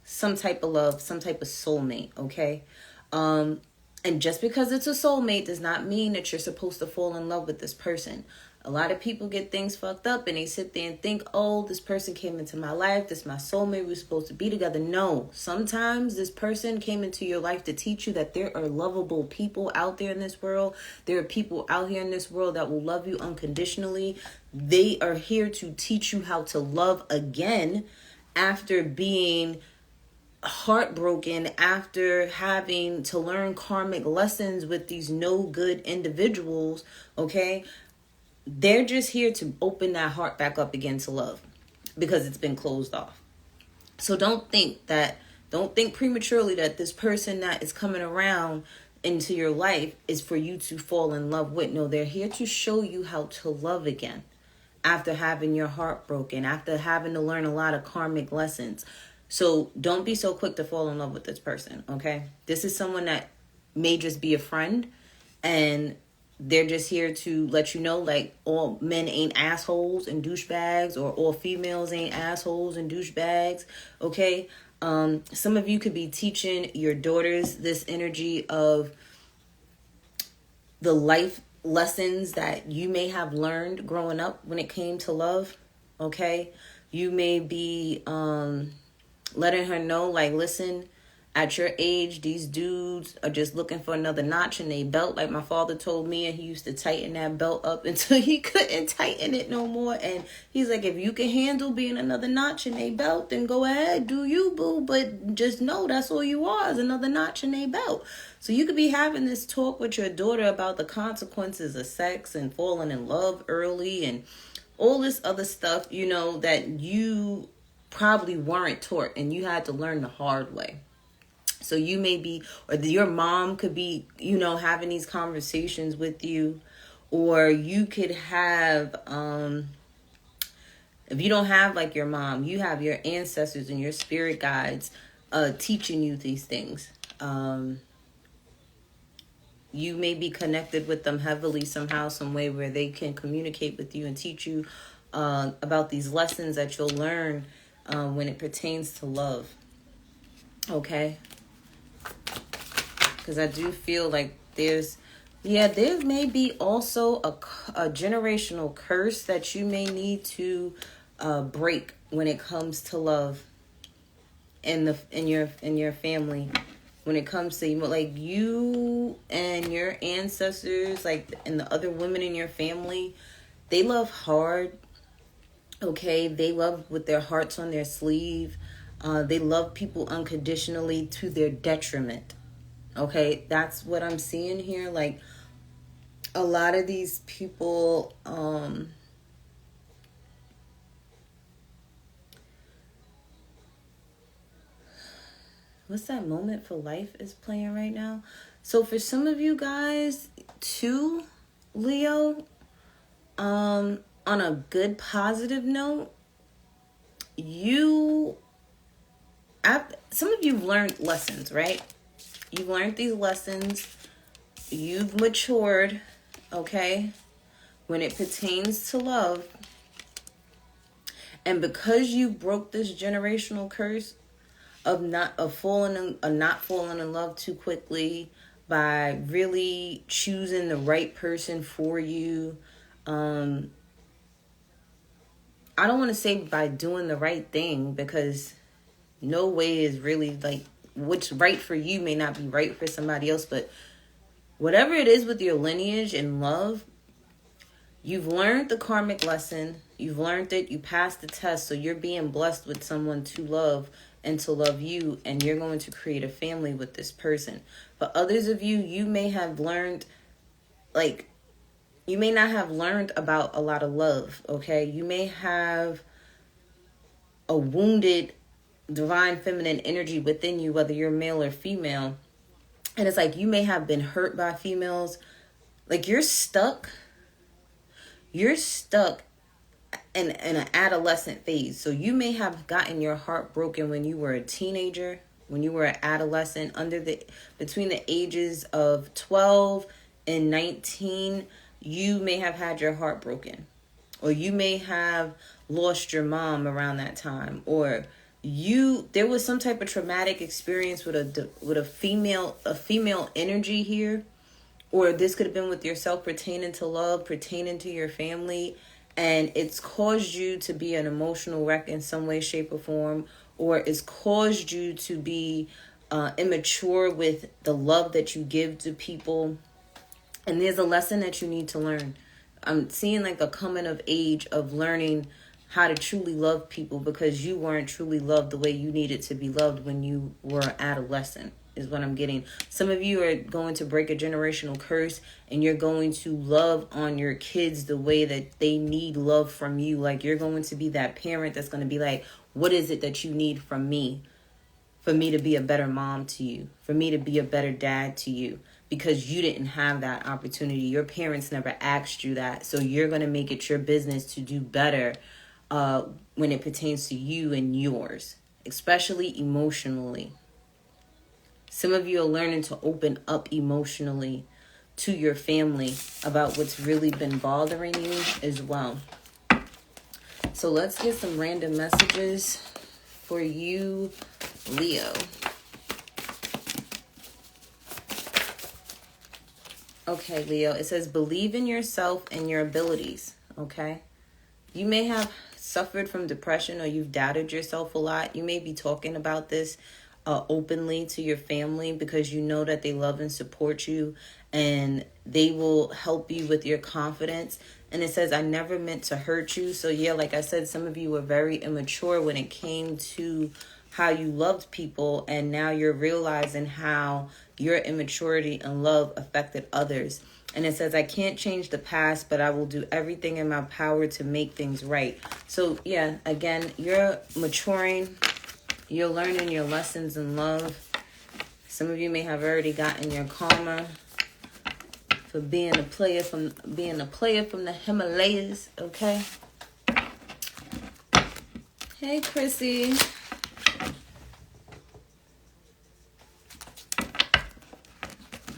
some type of love, some type of soulmate, okay? And just because it's a soulmate does not mean that you're supposed to fall in love with this person. A lot of people get things fucked up and they sit there and think, oh, this person came into my life. This is my soulmate. We're supposed to be together. No, sometimes this person came into your life to teach you that there are lovable people out there in this world. There are people out here in this world that will love you unconditionally. They are here to teach you how to love again after being heartbroken, after having to learn karmic lessons with these no good individuals, okay? They're just here to open that heart back up again to love because it's been closed off. So don't think prematurely that this person that is coming around into your life is for you to fall in love with. No, they're here to show you how to love again after having your heart broken, after having to learn a lot of karmic lessons. So don't be so quick to fall in love with this person, okay? This is someone that may just be a friend, and they're just here to let you know, like, all men ain't assholes and douchebags, or all females ain't assholes and douchebags, okay? Some of you could be teaching your daughters this energy of the life lessons that you may have learned growing up when it came to love, okay? You may be letting her know, like, listen, at your age, these dudes are just looking for another notch in their belt. Like my father told me, and he used to tighten that belt up until he couldn't tighten it no more. And he's like, if you can handle being another notch in a belt, then go ahead, do you, boo. But just know that's all you are, is another notch in a belt. So you could be having this talk with your daughter about the consequences of sex and falling in love early and all this other stuff, you know, that you probably weren't taught and you had to learn the hard way. So you may be, or your mom could be, you know, having these conversations with you, or you could have, if you don't have like your mom, you have your ancestors and your spirit guides teaching you these things. You may be connected with them heavily somehow, some way where they can communicate with you and teach you about these lessons that you'll learn when it pertains to love. Okay? Because I do feel like there may be also a generational curse that you may need to break when it comes to love in your family. When it comes to, like, you and your ancestors, like, and the other women in your family, they love hard. Okay, they love with their hearts on their sleeve. They love people unconditionally to their detriment. Okay, that's what I'm seeing here. Like, a lot of these people, what's that moment for life is playing right now? So for some of you guys too, Leo, on a good positive note, some of you've learned lessons, right? You've learned these lessons. You've matured, okay, when it pertains to love. And because you broke this generational curse of not falling in love too quickly, by really choosing the right person for you, I don't want to say by doing the right thing, because no way is really, like, what's right for you may not be right for somebody else. But whatever it is with your lineage and love, you've learned the karmic lesson. You've learned it. You passed the test. So you're being blessed with someone to love and to love you. And you're going to create a family with this person. But others of you, you may have learned, like, you may not have learned about a lot of love, okay? You may have a wounded divine feminine energy within you, whether you're male or female. And it's like you may have been hurt by females. Like, you're stuck in an adolescent phase. So you may have gotten your heart broken when you were a teenager, when you were an adolescent, between the ages of 12 and 19. You may have had your heart broken, or you may have lost your mom around that time, or there was some type of traumatic experience with a female energy here, or this could have been with yourself pertaining to love, pertaining to your family, and it's caused you to be an emotional wreck in some way, shape, or form, or it's caused you to be immature with the love that you give to people. And there's a lesson that you need to learn. I'm seeing like a coming of age of learning how to truly love people, because you weren't truly loved the way you needed to be loved when you were adolescent, is what I'm getting. Some of you are going to break a generational curse, and you're going to love on your kids the way that they need love from you. Like, you're going to be that parent that's going to be like, what is it that you need from me? For me to be a better mom to you, for me to be a better dad to you, because you didn't have that opportunity. Your parents never asked you that. So you're going to make it your business to do better when it pertains to you and yours, especially emotionally. Some of you are learning to open up emotionally to your family about what's really been bothering you as well. So let's get some random messages for you, Leo. Okay, Leo, it says believe in yourself and your abilities, okay? You may have suffered from depression, or you've doubted yourself a lot. You may be talking about this openly to your family, because you know that they love and support you, and they will help you with your confidence. And it says, I never meant to hurt you. So yeah, like I said, some of you were very immature when it came to how you loved people, and now you're realizing how your immaturity and love affected others. And it says, I can't change the past, but I will do everything in my power to make things right. So yeah, again, you're maturing. You're learning your lessons in love. Some of you may have already gotten your karma for being a player from the Himalayas, okay? Hey, Chrissy.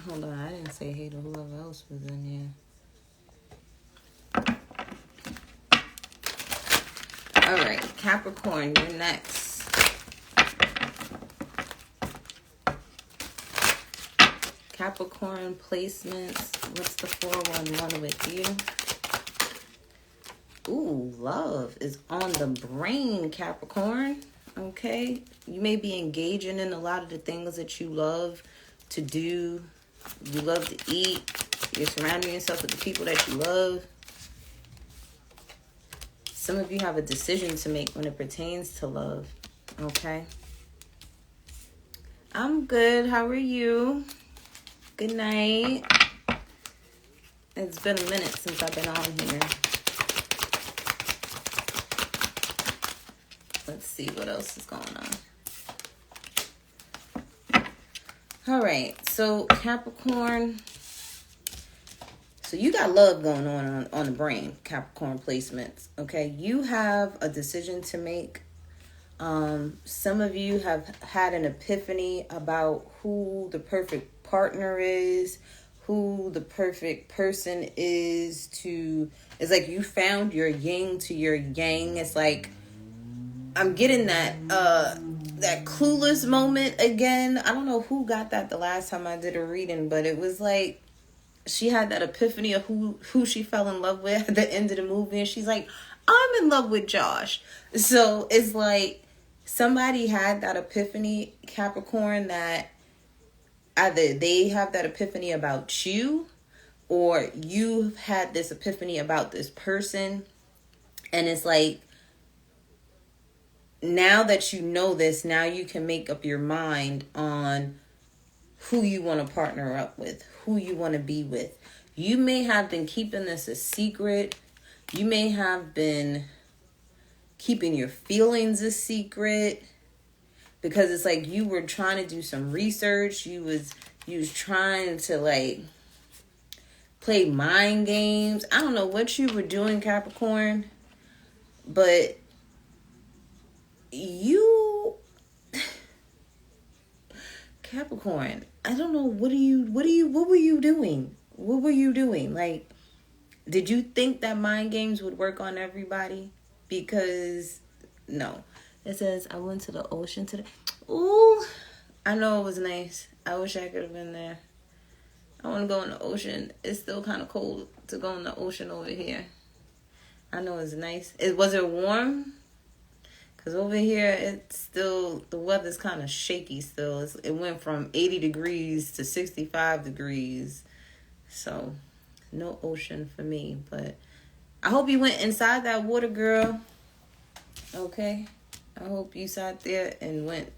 Hold on, I didn't say hey to whoever else was in here. All right, Capricorn, you're next. Capricorn placements. What's the 411 with you? Ooh, love is on the brain, Capricorn. Okay, you may be engaging in a lot of the things that you love to do. You love to eat. You're surrounding yourself with the people that you love. Some of you have a decision to make when it pertains to love. Okay. I'm good. How are you? Good night. It's been a minute since I've been on here. Let's see what else is going on. All right. So Capricorn. So you got love going on the brain, Capricorn placements. Okay. You have a decision to make. Some of you have had an epiphany about who the perfect partner is, who the perfect person is to. It's like you found your yin to your yang. It's like I'm getting that Clueless moment again. I don't know who got that the last time I did a reading, but it was like she had that epiphany of who she fell in love with at the end of the movie, and she's like, I'm in love with Josh. So it's like somebody had that epiphany, Capricorn, that either they have that epiphany about you, or you've had this epiphany about this person. And it's like, now that you know this, now you can make up your mind on who you want to partner up with, who you want to be with. You may have been keeping this a secret. You may have been keeping your feelings a secret, because it's like you were trying to do some research. You was trying to like play mind games. I don't know what you were doing, Capricorn, but you Capricorn, I don't know, what were you doing? What were you doing? Like, did you think that mind games would work on everybody? because, no. It says, I went to the ocean today. Ooh, I know it was nice. I wish I could have been there. I want to go in the ocean. It's still kind of cold to go in the ocean over here. I know it's nice. Was it warm? Because over here, it's still, the weather's kind of shaky still. It went from 80 degrees to 65 degrees. So, no ocean for me. But I hope you went inside that water, girl. Okay? I hope you sat there and went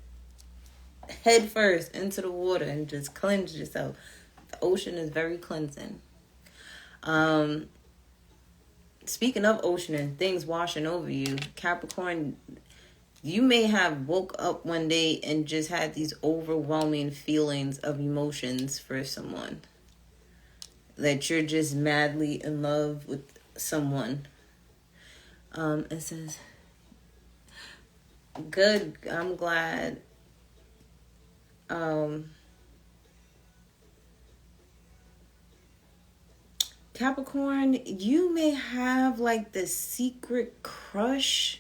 head first into the water and just cleansed yourself. The ocean is very cleansing. Speaking of ocean and things washing over you, Capricorn, you may have woke up one day and just had these overwhelming feelings of emotions for someone. That you're just madly in love with someone. It says, good, I'm glad. Capricorn, you may have like the secret crush,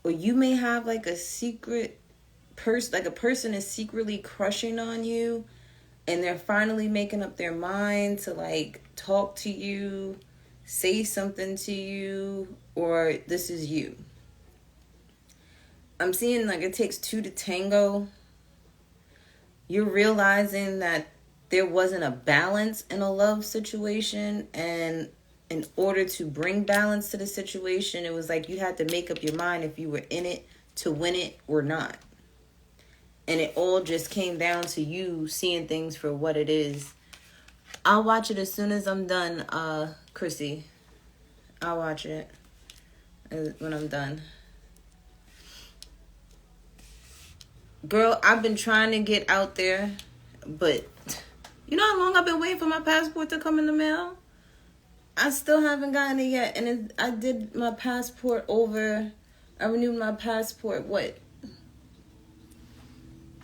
or you may have like a secret person, like a person is secretly crushing on you, and they're finally making up their mind to like talk to you, say something to you, or this is you. I'm seeing like it takes two to tango. You're realizing that there wasn't a balance in a love situation, and in order to bring balance to the situation, it was like you had to make up your mind if you were in it to win it or not. And it all just came down to you seeing things for what it is. I'll watch it as soon as I'm done, Chrissy. I'll watch it when I'm done. Girl, I've been trying to get out there, but you know how long I've been waiting for my passport to come in the mail? I still haven't gotten it yet. And I did my passport over. I renewed my passport,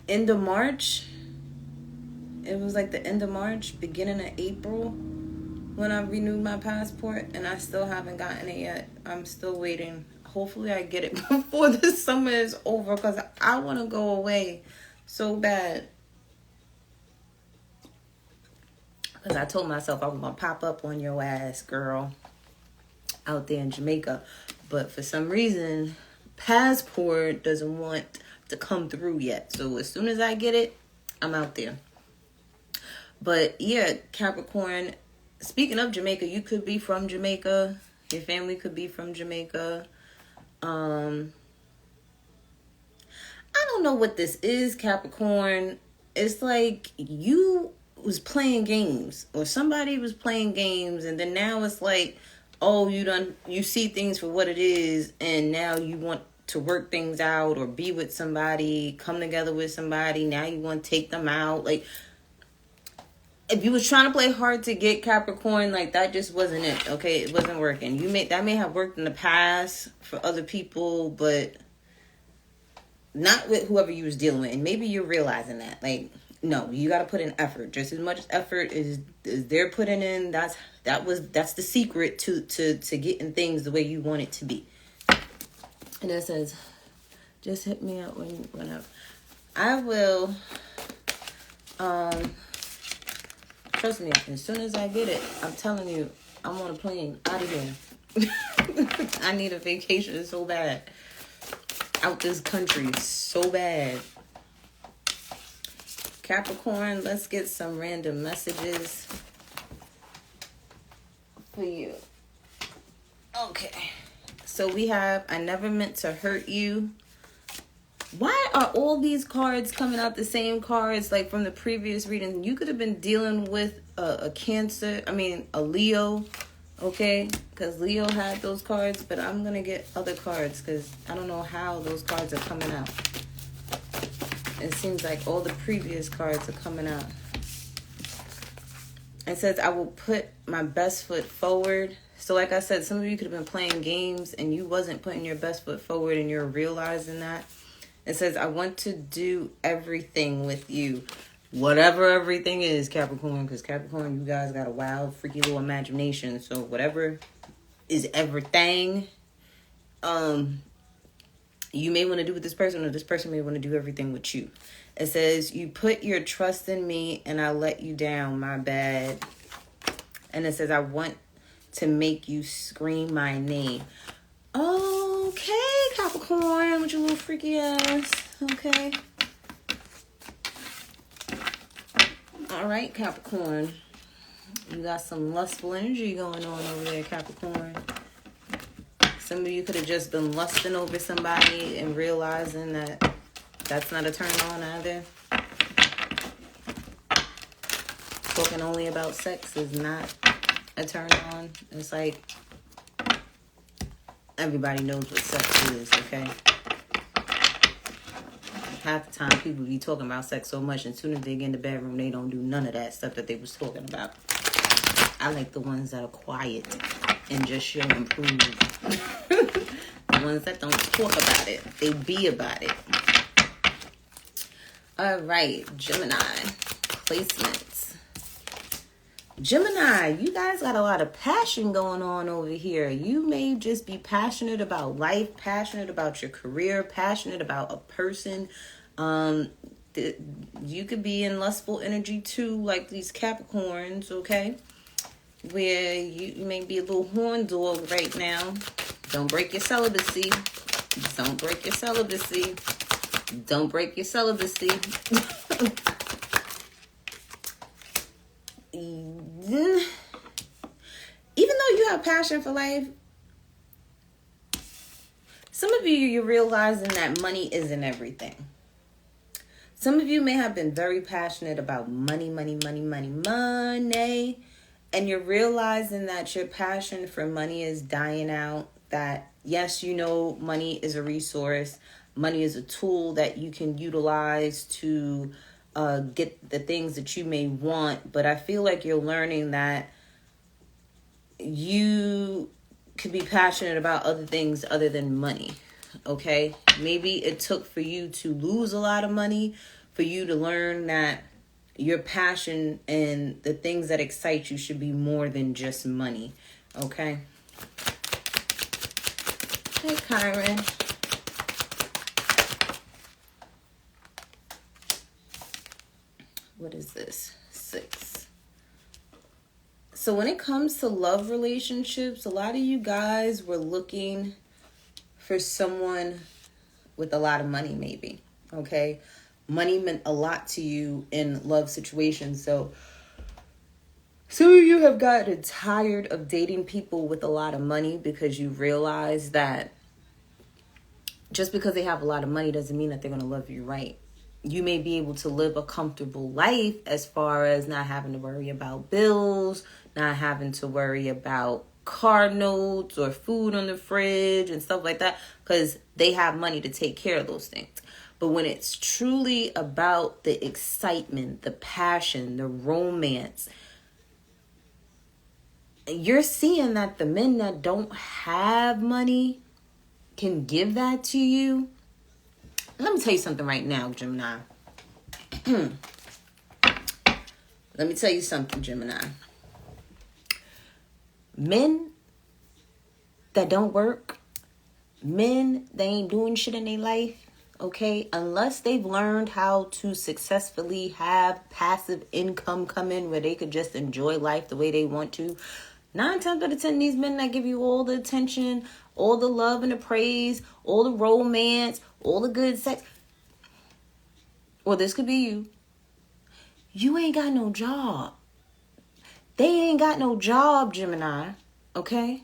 end of March? It was like the end of March, beginning of April, when I renewed my passport. And I still haven't gotten it yet. I'm still waiting. Hopefully I get it before the summer is over, because I want to go away so bad. Because I told myself I was going to pop up on your ass, girl, out there in Jamaica. But for some reason, passport doesn't want to come through yet. So as soon as I get it, I'm out there. But yeah, Capricorn, speaking of Jamaica, you could be from Jamaica. Your family could be from Jamaica. I don't know what this is, Capricorn. It's like you was playing games, or somebody was playing games, and then now it's like, oh, you see things for what it is, and now you want to work things out or be with somebody, come together with somebody. Now you want to take them out. Like, if you was trying to play hard to get, Capricorn, like that just wasn't it. Okay, it wasn't working. That may have worked in the past for other people, but not with whoever you was dealing with. And maybe you're realizing that. Like, no, you got to put in effort. Just as much effort as they're putting in. That's the secret to getting things the way you want it to be. And it says, just hit me up whenever. I will. Trust me, as soon as I get it, I'm telling you, I'm on a plane out of here. I need a vacation so bad. Out this country so bad. Capricorn, let's get some random messages for you. Okay. So we have, I never meant to hurt you. Why are all these cards coming out the same cards like from the previous reading? You could have been dealing with a Leo, okay? Because Leo had those cards, but I'm going to get other cards because I don't know how those cards are coming out. It seems like all the previous cards are coming out. It says, I will put my best foot forward. So like I said, some of you could have been playing games and you wasn't putting your best foot forward and you're realizing that. It says, I want to do everything with you. Whatever everything is, Capricorn. Because Capricorn, you guys got a wild, freaky little imagination. So whatever is everything, you may want to do with this person, or this person may want to do everything with you. It says, you put your trust in me and I let you down, my bad. And it says, I want to make you scream my name. Okay, Capricorn, with your little freaky ass. Okay. All right, Capricorn. You got some lustful energy going on over there, Capricorn. Some of you could have just been lusting over somebody and realizing that that's not a turn on either. Talking only about sex is not a turn on. It's like everybody knows what sex is, okay? Half the time people be talking about sex so much, and as soon as they get in the bedroom, they don't do none of that stuff that they was talking about. I like the ones that are quiet and just show and prove. The ones that don't talk about it, they be about it. All right, Gemini placements. Gemini, you guys got a lot of passion going on over here. You may just be passionate about life, passionate about your career, passionate about a person. You could be in lustful energy too, like these Capricorns, okay? Where you may be a little horn dog right now. Don't break your celibacy. Don't break your celibacy. Don't break your celibacy. Even though you have passion for life, some of you're realizing that money isn't everything. Some of you may have been very passionate about money. And you're realizing that your passion for money is dying out. That, yes, you know, money is a resource. Money is a tool that you can utilize to get the things that you may want. But I feel like you're learning that you could be passionate about other things other than money. Okay? Maybe it took for you to lose a lot of money for you to learn that your passion and the things that excite you should be more than just money. Okay? Hey, Kyron. What is this? 6. So when it comes to love relationships, a lot of you guys were looking for someone with a lot of money, maybe. Okay? Money meant a lot to you in love situations. So some of you have gotten tired of dating people with a lot of money because you realize that just because they have a lot of money doesn't mean that they're going to love you right. You may be able to live a comfortable life as far as not having to worry about bills, not having to worry about car notes or food on the fridge and stuff like that, because they have money to take care of those things. But when it's truly about the excitement, the passion, the romance, you're seeing that the men that don't have money can give that to you. Let me tell you something right now, Gemini. Let me tell you something, Gemini. Men that don't work, men that ain't doing shit in their life, okay, unless they've learned how to successfully have passive income come in where they could just enjoy life the way they want to, 9 times out of 10, these men that give you all the attention, all the love and the praise, all the romance, all the good sex, or this could be you. You ain't got no job. They ain't got no job, Gemini, okay?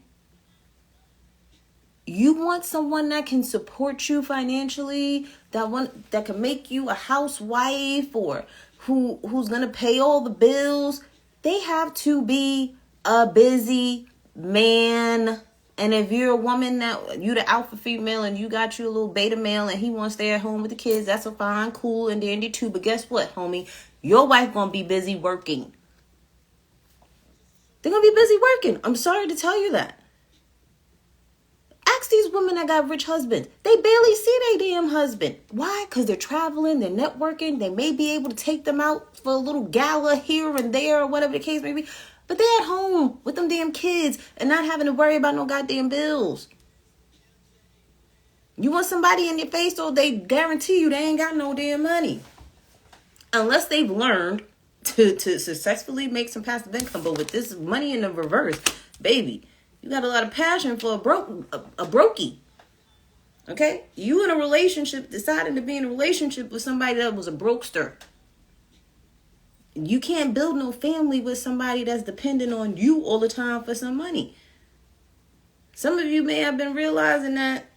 You want someone that can support you financially, that can make you a housewife, or who's going to pay all the bills. They have to be a busy man. And if you're a woman, that you the alpha female and you got you a little beta male and he wants to stay at home with the kids, that's a fine, cool, and dandy too. But guess what, homie? Your wife gonna be busy working. They're gonna be busy working. I'm sorry to tell you that. Ask these women that got rich husbands. They barely see their damn husband. Why? Because they're traveling, they're networking. They may be able to take them out for a little gala here and there or whatever the case may be. But they're at home with them damn kids and not having to worry about no goddamn bills. You want somebody in your face so they guarantee you they ain't got no damn money. Unless they've learned to successfully make some passive income. But with this money in the reverse, baby, you got a lot of passion for a brokey. Okay? You in a relationship, deciding to be in a relationship with somebody that was a brokester. You can't build no family with somebody that's dependent on you all the time for some money. Some of you may have been realizing that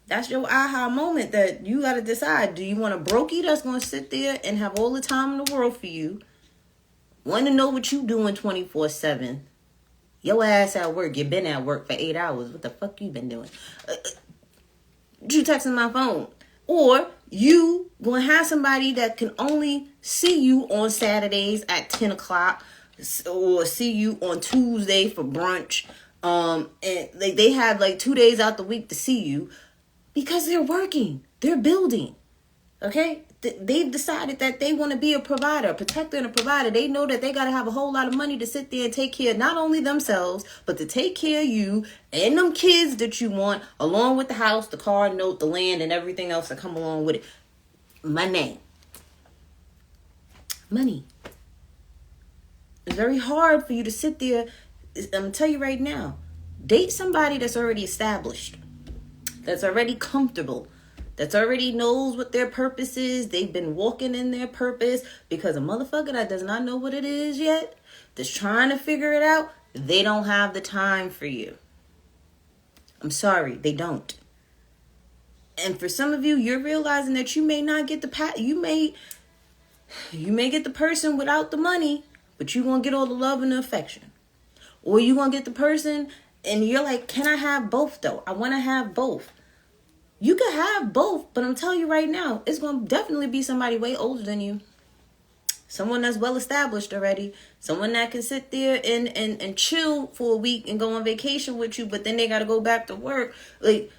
that's your aha moment, that you got to decide. Do you want a brokey that's going to sit there and have all the time in the world for you? Want to know what you doing 24/7? Your ass at work. You been at work for 8 hours. What the fuck you been doing? You texting my phone. Or you going to have somebody that can only see you on Saturdays at 10 o'clock. Or see you on Tuesday for brunch. And they have like 2 days out the week to see you. Because they're working. They're building. Okay? They've decided that they want to be a provider, a protector and a provider. They know that they got to have a whole lot of money to sit there and take care of not only themselves, but to take care of you and them kids that you want, along with the house, the car, note, the land, and everything else that come along with it. Money. Money. It's very hard for you to sit there. I'm going to tell you right now. Date somebody that's already established. That's already comfortable. That's already knows what their purpose is. They've been walking in their purpose. Because a motherfucker that does not know what it is yet, that's trying to figure it out, they don't have the time for you. I'm sorry, they don't. And for some of you, you're realizing that you may not get you may get the person without the money, but you're going to get all the love and the affection. Or you're going to get the person and you're like, can I have both though? I want to have both. You could have both, but I'm telling you right now, it's going to definitely be somebody way older than you. Someone that's well established already. Someone that can sit there and chill for a week and go on vacation with you, but then they got to go back to work. Like,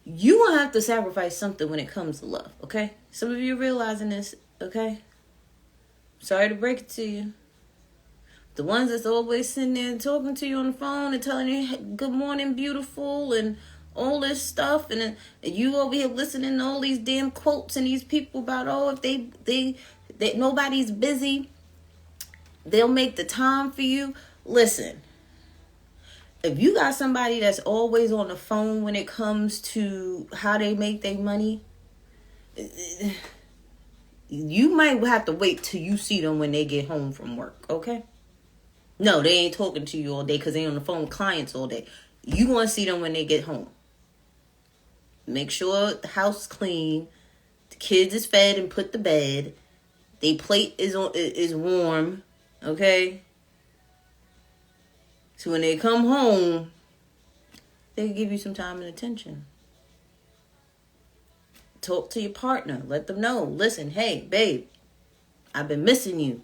you going to have to sacrifice something when it comes to love, okay? Some of you are realizing this, okay? Sorry to break it to you. The ones that's always sitting there and talking to you on the phone and telling you, hey, good morning, beautiful, and all this stuff, and you over here listening to all these damn quotes and these people about, oh, if they nobody's busy, they'll make the time for you. Listen, if you got somebody that's always on the phone when it comes to how they make their money, you might have to wait till you see them when they get home from work, okay? No, they ain't talking to you all day because they on the phone with clients all day. You want to see them when they get home. Make sure the house is clean, the kids is fed and put to bed, their plate is warm, okay? So when they come home, they can give you some time and attention. Talk to your partner. Let them know. Listen, hey, babe, I've been missing you.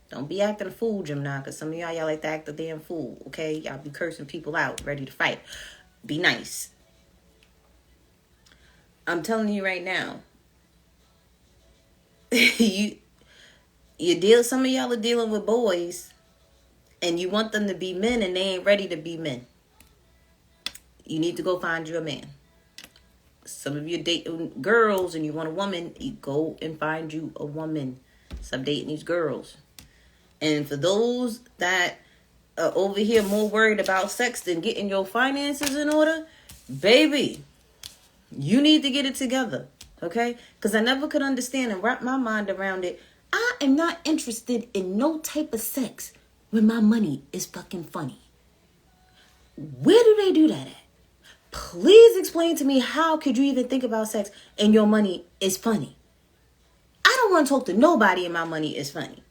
Don't be acting a fool, Gemini, because some of y'all like to act a damn fool, okay? Y'all be cursing people out, ready to fight. Be nice. I'm telling you right now, some of y'all are dealing with boys, and you want them to be men, and they ain't ready to be men. You need to go find you a man. Some of you date girls, and you want a woman, you go and find you a woman. Stop dating these girls. And for those that are over here more worried about sex than getting your finances in order, baby, you need to get it together, okay? Because I never could understand and wrap my mind around it. I am not interested in no type of sex when my money is fucking funny. Where do they do that at? Please explain to me, how could you even think about sex and your money is funny? I don't want to talk to nobody and my money is funny.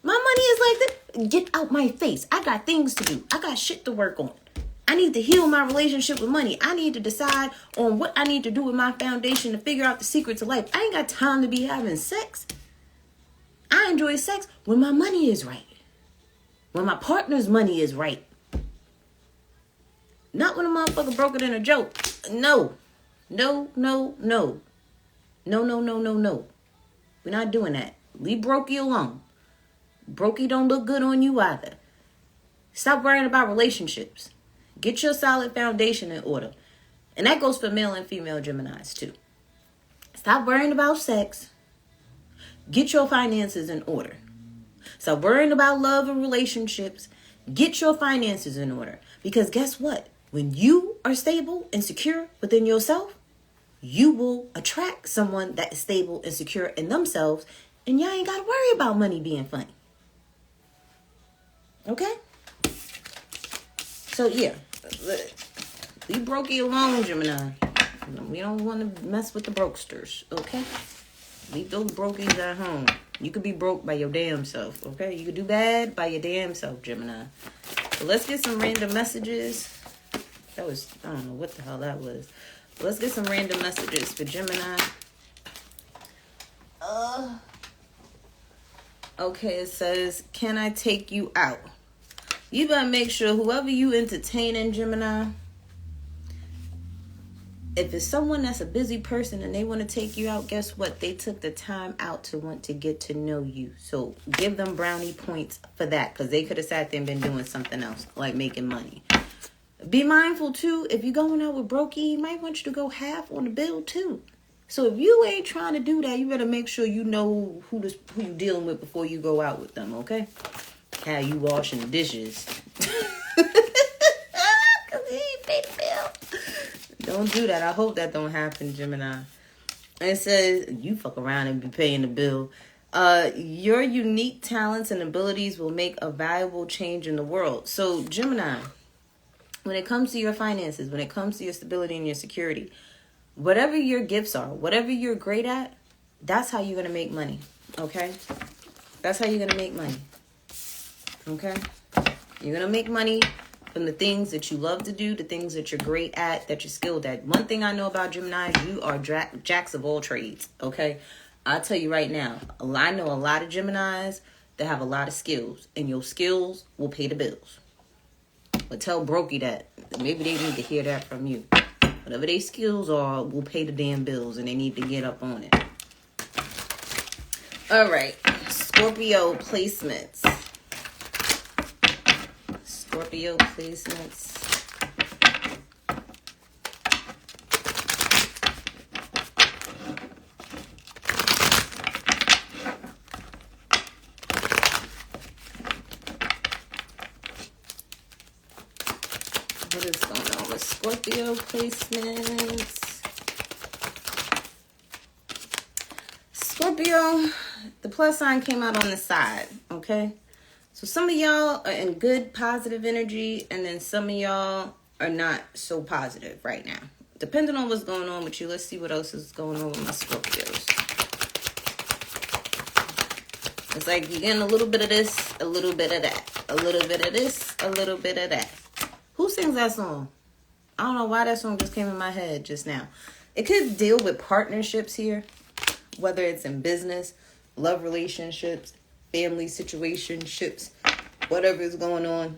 My money is like this. Get out my face. I got things to do. I got shit to work on. I need to heal my relationship with money. I need to decide on what I need to do with my foundation to figure out the secrets of life. I ain't got time to be having sex. I enjoy sex when my money is right. When my partner's money is right. Not when a motherfucker broke it in a joke. No. No, no, no. No, no, no, no, no. We're not doing that. Leave brokey alone. Brokey don't look good on you either. Stop worrying about relationships. Get your solid foundation in order. And that goes for male and female Geminis too. Stop worrying about sex. Get your finances in order. Stop worrying about love and relationships. Get your finances in order. Because guess what? When you are stable and secure within yourself, you will attract someone that is stable and secure in themselves. And y'all ain't got to worry about money being funny. Okay? So, yeah. Leave brokey alone, Gemini. We don't want to mess with the brokesters. Okay? Leave those brokies at home. You could be broke by your damn self. Okay? You could do bad by your damn self, Gemini. So let's get some random messages. That was, I don't know what the hell that was. But let's get some random messages for Gemini. Okay, it says, can I take you out? You better make sure whoever you entertaining, Gemini, if it's someone that's a busy person and they want to take you out, guess what? They took the time out to want to get to know you. So give them brownie points for that, because they could have sat there and been doing something else, like making money. Be mindful, too, if you're going out with brokey, he might want you to go half on the bill, too. So if you ain't trying to do that, you better make sure you know who you're dealing with before you go out with them, okay? How you washing the dishes. Because he ain't paid the bill. Don't do that. I hope that don't happen, Gemini. And it says, you fuck around and be paying the bill. Your unique talents and abilities will make a valuable change in the world. So, Gemini, when it comes to your finances, when it comes to your stability and your security, whatever your gifts are, whatever you're great at, that's how you're going to make money, okay? That's how you're going to make money, okay? You're going to make money from the things that you love to do, the things that you're great at, that you're skilled at. One thing I know about Gemini, you are jacks of all trades, okay? I'll tell you right now, I know a lot of Geminis that have a lot of skills, and your skills will pay the bills. But tell brokey that. Maybe they need to hear that from you. Whatever their skills are will pay the damn bills, and they need to get up on it. All right. Scorpio placements. Scorpio placements. What is going on with Scorpio placements? Scorpio, the plus sign came out on the side, okay? So some of y'all are in good, positive energy, and then some of y'all are not so positive right now. Depending on what's going on with you, let's see what else is going on with my Scorpios. It's like you're getting a little bit of this, a little bit of that, a little bit of this, a little bit of that. Who sings that song? I don't know why that song just came in my head just now. It could deal with partnerships here, whether it's in business, love relationships, family situationships, whatever is going on.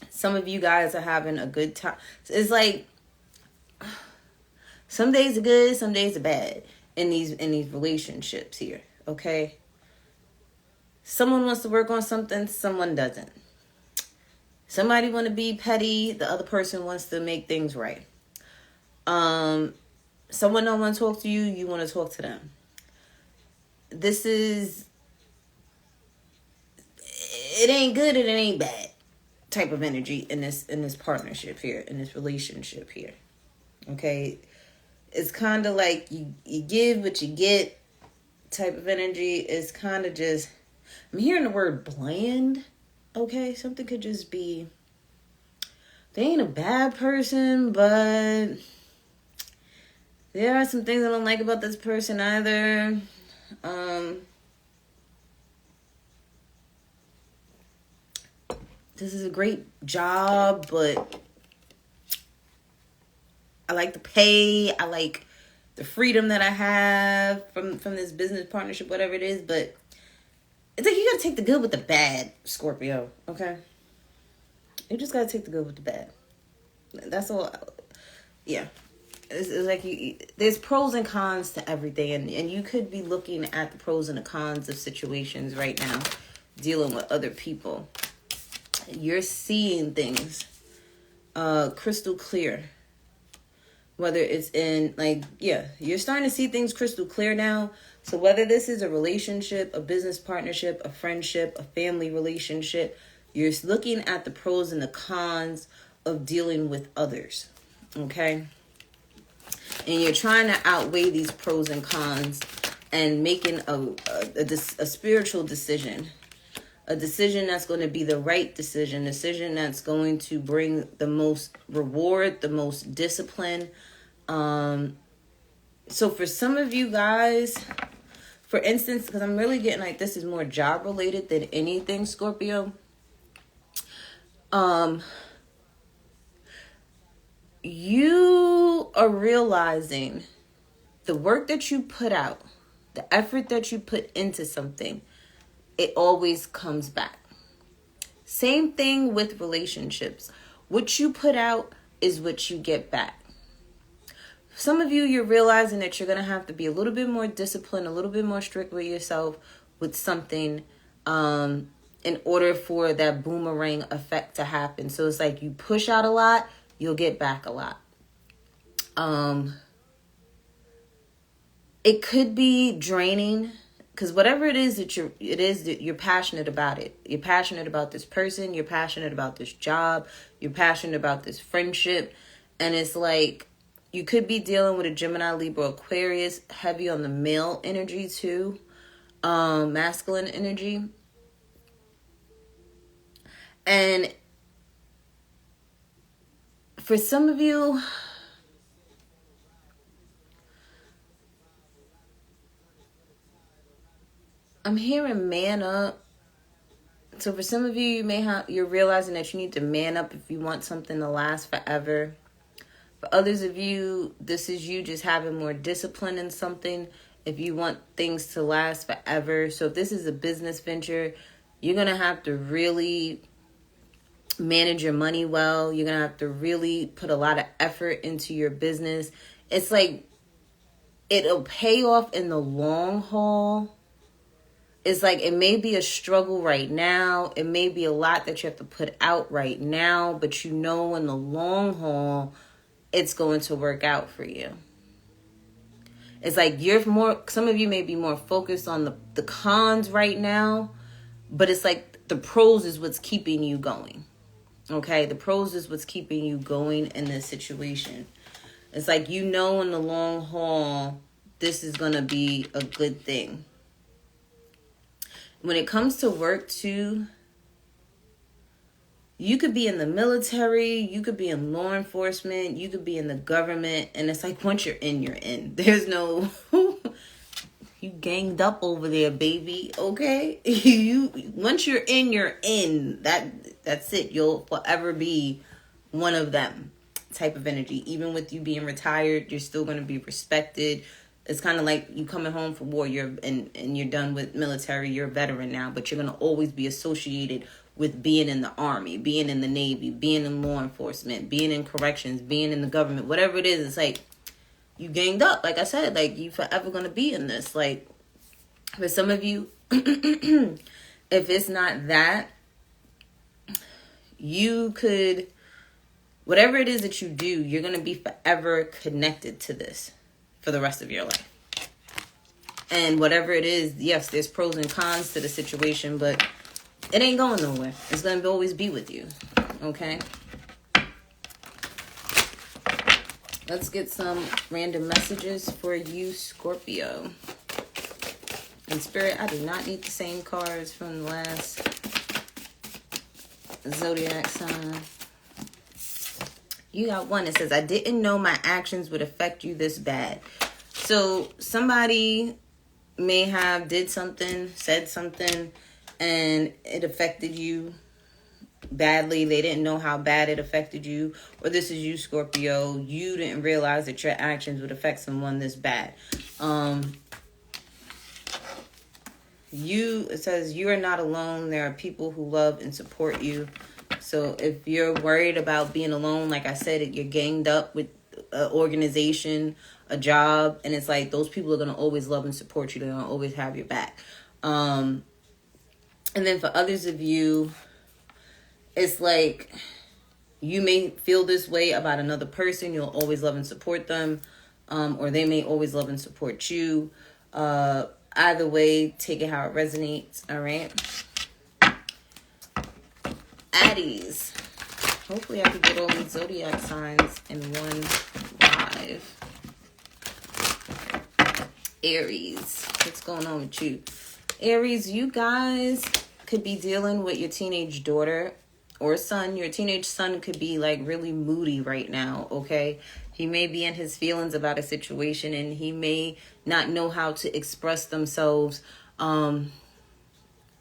Some of you guys are having a good time. It's like some days are good, some days are bad in these relationships here, okay? Someone wants to work on something, someone doesn't. Somebody want to be petty, the other person wants to make things right. Someone don't want to talk to you, you want to talk to them. This is, it ain't good and it ain't bad type of energy in this partnership here, in this relationship here. Okay? It's kind of like you give what you get type of energy. It's kind of just, I'm hearing the word bland. Okay, something could just be, they ain't a bad person, but there are some things I don't like about this person either. This is a great job, but I like the pay. I like the freedom that I have from this business partnership, whatever it is, but it's like you gotta take the good with the bad, Scorpio, okay? You just gotta take the good with the bad. That's all. Yeah. It's like there's pros and cons to everything, and you could be looking at the pros and the cons of situations right now, dealing with other people. You're seeing things crystal clear, Whether it's in, like, yeah, you're starting to see things crystal clear now. So whether this is a relationship, a business partnership, a friendship, a family relationship, you're looking at the pros and the cons of dealing with others, okay? And you're trying to outweigh these pros and cons and making a spiritual decision. A decision that's going to be the right decision. A decision that's going to bring the most reward, the most discipline. So for some of you guys, for instance, because I'm really getting like this is more job related than anything, Scorpio. You are realizing the work that you put out, the effort that you put into something, it always comes back. Same thing with relationships. What you put out is what you get back. Some of you, you're realizing that you're going to have to be a little bit more disciplined, a little bit more strict with yourself with something in order for that boomerang effect to happen. So it's like you push out a lot, you'll get back a lot. It could be draining, because whatever it is that you're passionate about it. You're passionate about this person. You're passionate about this job. You're passionate about this friendship. And it's like you could be dealing with a Gemini, Libra, Aquarius, heavy on the male energy too, masculine energy. And for some of you, I'm hearing man up. So for some of you, you're realizing that you need to man up if you want something to last forever. For others of you, this is you just having more discipline in something if you want things to last forever. So if this is a business venture, you're going to have to really manage your money well. You're going to have to really put a lot of effort into your business. It's like it'll pay off in the long haul. It's like it may be a struggle right now. It may be a lot that you have to put out right now, but you know in the long haul, it's going to work out for you. It's like some of you may be more focused on the cons right now, but it's like the pros is what's keeping you going. Okay, the pros is what's keeping you going in this situation. It's like in the long haul, this is going to be a good thing. When it comes to work too, you could be in the military, you could be in law enforcement, you could be in the government, and it's like once you're in, you're in. There's no you ganged up over there, baby. Okay? Once you're in, you're in. That's it. You'll forever be one of them type of energy. Even with you being retired, you're still going to be respected. It's kind of like you coming home from war, and you're done with military, you're a veteran now, but you're going to always be associated with being in the army, being in the Navy, being in law enforcement, being in corrections, being in the government, whatever it is. It's like you ganged up. Like I said, like you forever going to be in this. Like for some of you, if it's not that, you could, whatever it is that you do, you're going to be forever connected to this for the rest of your life. And whatever it is, yes, there's pros and cons to the situation, but it ain't going nowhere. It's going to always be with you. Okay? Let's get some random messages for you, Scorpio. In Spirit, I do not need the same cards from the last Zodiac sign. You got one that says, I didn't know my actions would affect you this bad. So somebody may have did something, said something, and it affected you badly. They didn't know how bad it affected you. Or this is you, Scorpio. You didn't realize that your actions would affect someone this bad. It says you are not alone. There are people who love and support you. So if you're worried about being alone, like I said, you're ganged up with an organization, a job, and it's like those people are going to always love and support you. They're going to always have your back. And then for others of you, it's like You may feel this way about another person. You'll always love and support them. Or they may always love and support you. Either way, take it how it resonates. All right. Addies. Hopefully I can get all these zodiac signs in one live. Aries. What's going on with you? Aries, you guys could be dealing with your teenage daughter or son. Your teenage son could be like really moody right now, okay? He may be in his feelings about a situation, and he may not know how to express themselves in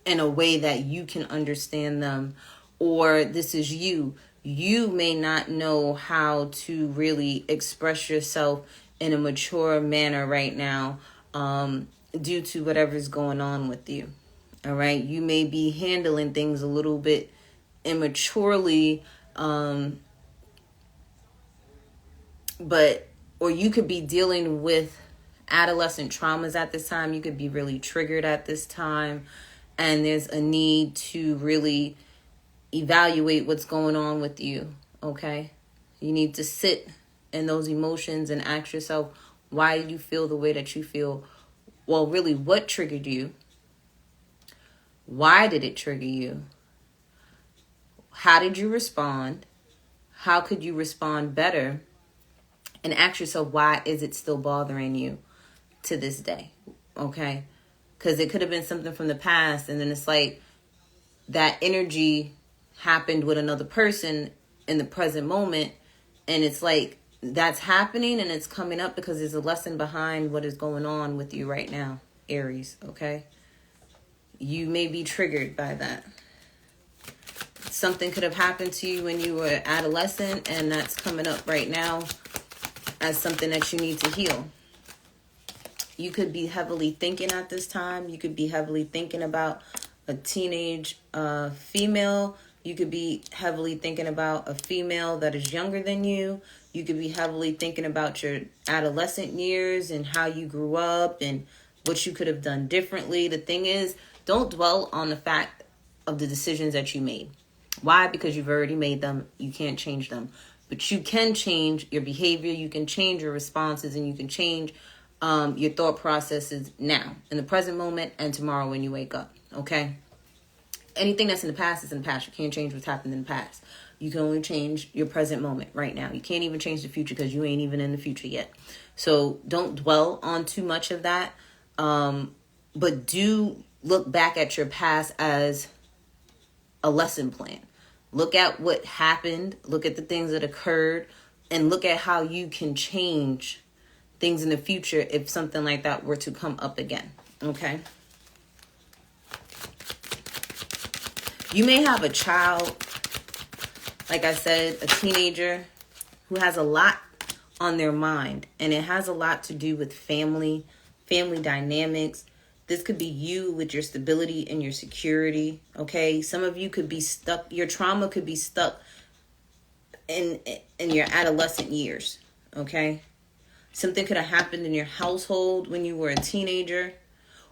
a way that you can understand them. Or this is you. You may not know how to really express yourself in a mature manner right now due to whatever's going on with you. All right. You may be handling things a little bit immaturely, or you could be dealing with adolescent traumas at this time. You could be really triggered at this time, and there's a need to really evaluate what's going on with you. Okay. You need to sit in those emotions and ask yourself, why do you feel the way that you feel? Well, really, what triggered you? Why did it trigger you? How did you respond? How could you respond better? And ask yourself, why is it still bothering you to this day? Okay? Because it could have been something from the past, and then it's like that energy happened with another person in the present moment, and it's like that's happening and it's coming up because there's a lesson behind what is going on with you right now, Aries, okay? You may be triggered by that. Something could have happened to you when you were adolescent, and that's coming up right now as something that you need to heal. You could be heavily thinking at this time. You could be heavily thinking about a teenage female. You could be heavily thinking about a female that is younger than you. You could be heavily thinking about your adolescent years and how you grew up and what you could have done differently. The thing is, don't dwell on the fact of the decisions that you made. Why? Because you've already made them. You can't change them. But you can change your behavior. You can change your responses, and you can change your thought processes now, in the present moment, and tomorrow when you wake up. Okay? Anything that's in the past is in the past. You can't change what's happened in the past. You can only change your present moment right now. You can't even change the future because you ain't even in the future yet. So don't dwell on too much of that. But do look back at your past as a lesson plan. Look at what happened. Look at the things that occurred. And look at how you can change things in the future if something like that were to come up again. Okay? You may have a child, like I said, a teenager who has a lot on their mind, and it has a lot to do with family dynamics. This could be you with your stability and your security, okay? Some of you could be stuck, your trauma could be stuck in your adolescent years, okay? Something could have happened in your household when you were a teenager,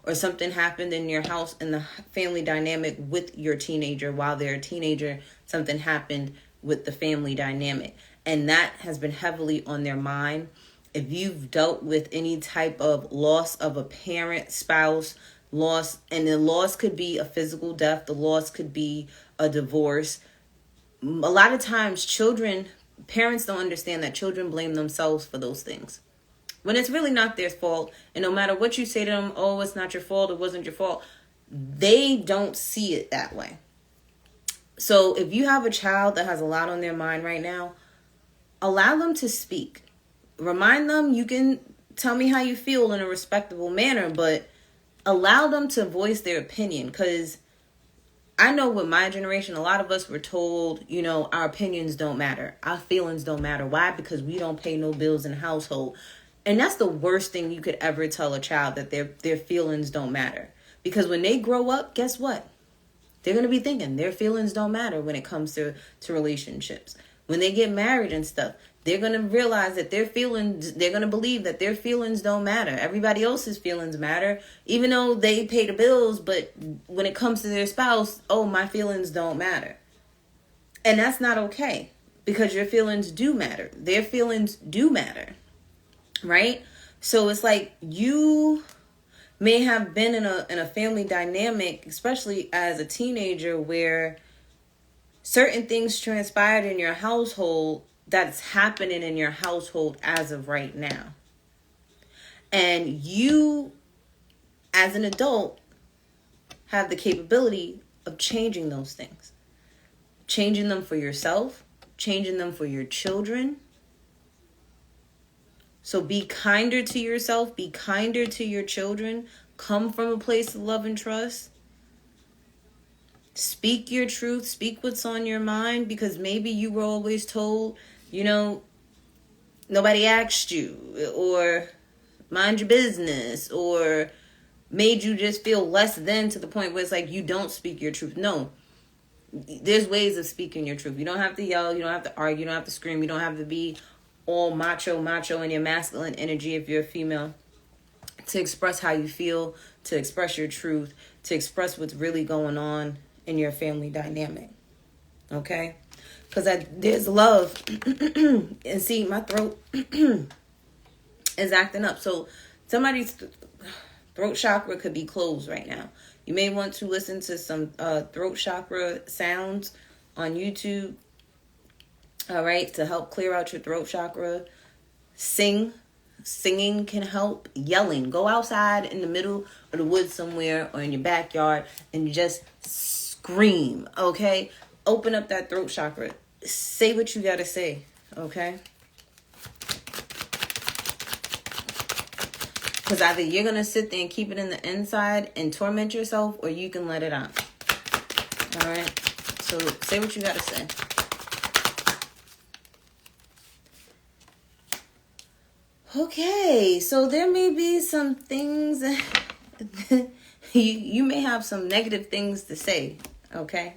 or something happened in your house in the family dynamic with your teenager while they're a teenager. Something happened with the family dynamic, and that has been heavily on their mind. If you've dealt with any type of loss of a parent, spouse, loss, and the loss could be a physical death, the loss could be a divorce. A lot of times parents don't understand that children blame themselves for those things, when it's really not their fault. And no matter what you say to them, oh, it's not your fault, it wasn't your fault, they don't see it that way. So if you have a child that has a lot on their mind right now, allow them to speak. Remind them, you can tell me how you feel in a respectable manner, but allow them to voice their opinion. Because I know with my generation, a lot of us were told, our opinions don't matter. Our feelings don't matter. Why? Because we don't pay no bills in the household. And that's the worst thing you could ever tell a child, that their feelings don't matter. Because when they grow up, guess what? They're going to be thinking their feelings don't matter when it comes to relationships. When they get married and stuff, they're going to realize that they're going to believe that their feelings don't matter. Everybody else's feelings matter, even though they pay the bills. But when it comes to their spouse, oh, my feelings don't matter. And that's not okay. because your feelings do matter. Their feelings do matter, right? So it's like you may have been in a family dynamic, especially as a teenager, where certain things transpired in your household that's happening in your household as of right now. And you, as an adult, have the capability of changing those things. Changing them for yourself, changing them for your children. So be kinder to yourself, be kinder to your children. Come from a place of love and trust. Speak your truth, speak what's on your mind, because maybe you were always told, nobody asked you, or mind your business, or made you just feel less than, to the point where it's like you don't speak your truth. No, there's ways of speaking your truth. You don't have to yell, you don't have to argue, you don't have to scream, you don't have to be all macho in your masculine energy if you're a female, to express how you feel, to express your truth, to express what's really going on in your family dynamic. Okay? Because there's love. And see, my throat is acting up. So somebody's throat chakra could be closed right now. You may want to listen to some throat chakra sounds on YouTube. All right, to help clear out your throat chakra. Singing can help. Yelling. Go outside in the middle of the woods somewhere, or in your backyard, and just scream. Okay? Open up that throat chakra. Say what you gotta say. Okay? Because either you're going to sit there and keep it in the inside and torment yourself, or you can let it out. All right? So say what you got to say. Okay. So there may be some things. You may have some negative things to say. Okay?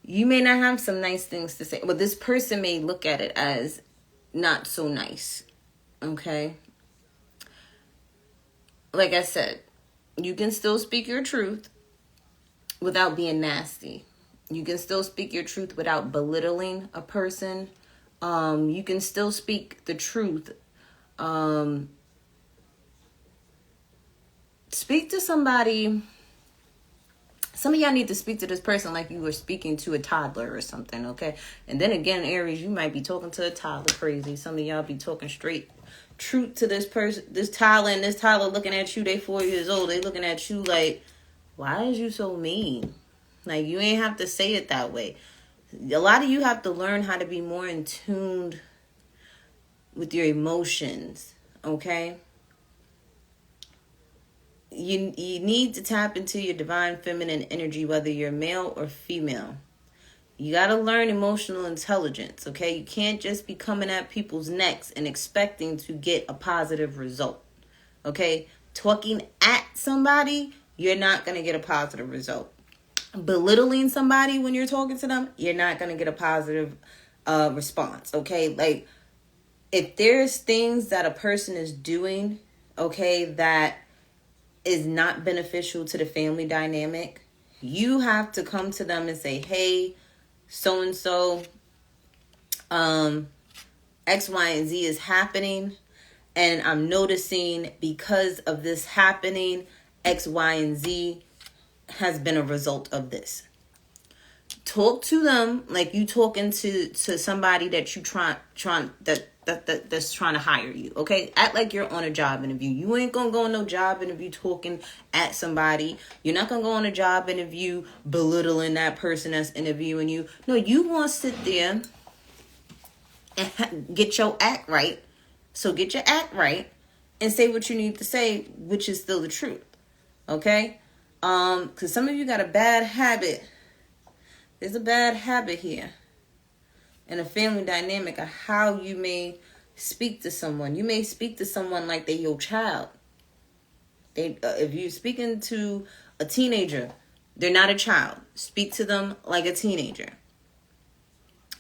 You may not have some nice things to say. But this person may look at it as not so nice. Okay? Like I said, you can still speak your truth without being nasty. You can still speak your truth without belittling a person. You can still speak the truth. Speak to somebody. Some of y'all need to speak to this person like you were speaking to a toddler or something, okay? And then again, Aries, you might be talking to a toddler crazy. Some of y'all be talking straight truth to this person, this toddler looking at you. They 4 years old. They looking at you like, why is you so mean? Like, you ain't have to say it that way. A lot of you have to learn how to be more in tune with your emotions, okay? You need to tap into your divine feminine energy, whether you're male or female. You got to learn emotional intelligence, okay? You can't just be coming at people's necks and expecting to get a positive result, okay? Talking at somebody, you're not going to get a positive result. Belittling somebody when you're talking to them, you're not going to get a positive response, okay? Like, if there's things that a person is doing, okay, that is not beneficial to the family dynamic, you have to come to them and say, hey, so-and-so, X, Y, and Z is happening, and I'm noticing because of this happening, X, Y, and Z has been a result of this. Talk to them like you talking to somebody that you that's trying to hire you, okay? Act like you're on a job interview. You ain't gonna go on no job interview talking at somebody. You're not gonna go on a job interview belittling that person that's interviewing you. No, you want to sit there and get your act right. So get your act right and say what you need to say, which is still the truth, okay? Because some of you got a bad habit. There's a bad habit here in a family dynamic of how you may speak to someone. You may speak to someone like they're your child. If you're speaking to a teenager, they're not a child. Speak to them like a teenager.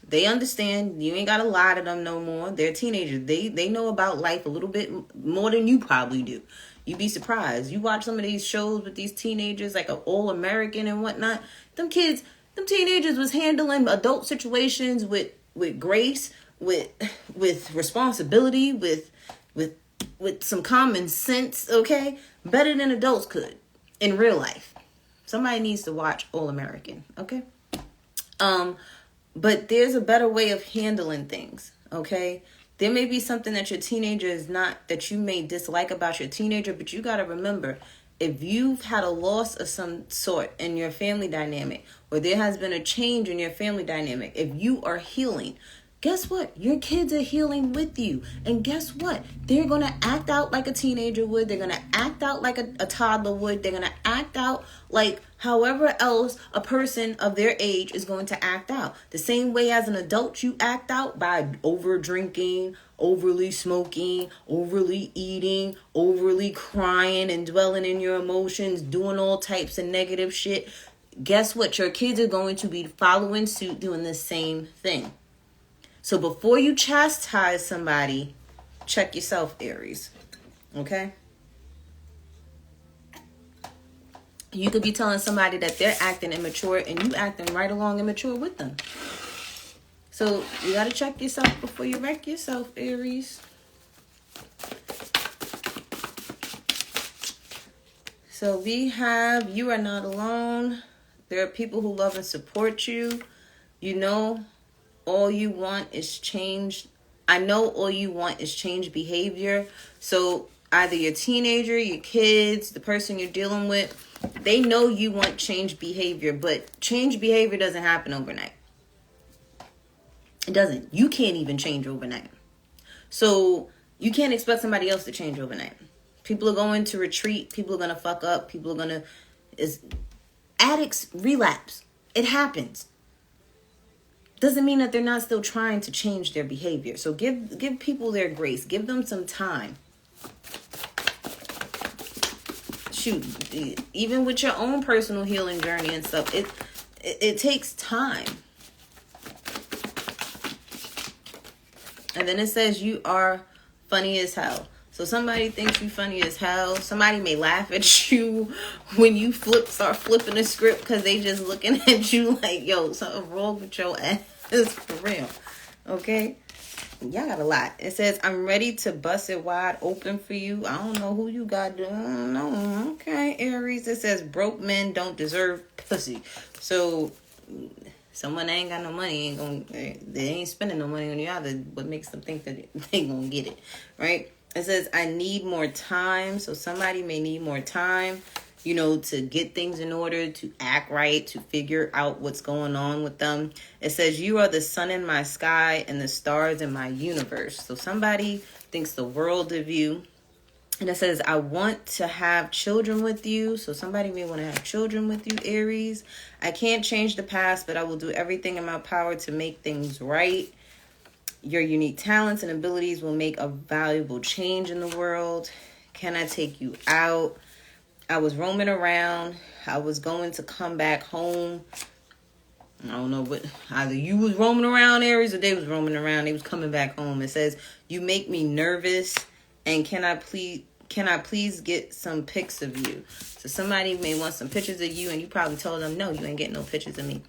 They understand. You ain't got to lie to them no more. They're teenagers. They know about life a little bit more than you probably do. You'd be surprised. You watch some of these shows with these teenagers, like an All American and whatnot. Them kids, Them teenagers was handling adult situations with grace, with responsibility, with some common sense, okay? Better than adults could in real life. Somebody needs to watch All American, okay? But there's a better way of handling things, okay? There may be something that your teenager is not, that you may dislike about your teenager, but you got to remember, if you've had a loss of some sort in your family dynamic, or there has been a change in your family dynamic, if you are healing, guess what? Your kids are healing with you. And guess what? They're going to act out like a teenager would. They're going to act out like a toddler would. They're going to act out like however else a person of their age is going to act out. The same way as an adult you act out, by over drinking, overly smoking, overly eating, overly crying and dwelling in your emotions, doing all types of negative shit. Guess what? Your kids are going to be following suit, doing the same thing. So before you chastise somebody, check yourself, Aries. Okay? You could be telling somebody that they're acting immature and you acting right along immature with them. So you got to check yourself before you wreck yourself, Aries. So we have, you are not alone. There are people who love and support you. You know, all you want is change. I know all you want is change behavior. So either your teenager, your kids, the person you're dealing with, they know you want change behavior, but change behavior doesn't happen overnight. It doesn't. You can't even change overnight. So you can't expect somebody else to change overnight. People are going to retreat. People are going to fuck up. People are going to... Addicts relapse. It happens. Doesn't mean that they're not still trying to change their behavior. So give people their grace. Give them some time. Shoot, even with your own personal healing journey and stuff, it takes time. And then it says you are funny as hell. So somebody thinks you funny as hell. Somebody may laugh at you when you start flipping the script because they just looking at you like, yo, something wrong with your ass. For real. Okay? Y'all got a lot. It says, I'm ready to bust it wide open for you. I don't know who you got. I don't know. Okay, Aries. It says, broke men don't deserve pussy. So, someone that ain't got no money they ain't spending no money on you either. What makes them think that they gonna get it, right? It says, I need more time. So somebody may need more time, you know, to get things in order, to act right, to figure out what's going on with them. It says, you are the sun in my sky and the stars in my universe. So somebody thinks the world of you. And it says, I want to have children with you. So somebody may want to have children with you, Aries. I can't change the past, but I will do everything in my power to make things right. Your unique talents and abilities will make a valuable change in the world. Can I take you out? I was roaming around. I was going to come back home. I don't know what, either you was roaming around, Aries, or they was roaming around. They was coming back home. It says, you make me nervous. And can I please get some pics of you? So somebody may want some pictures of you and you probably told them, no, you ain't getting no pictures of me.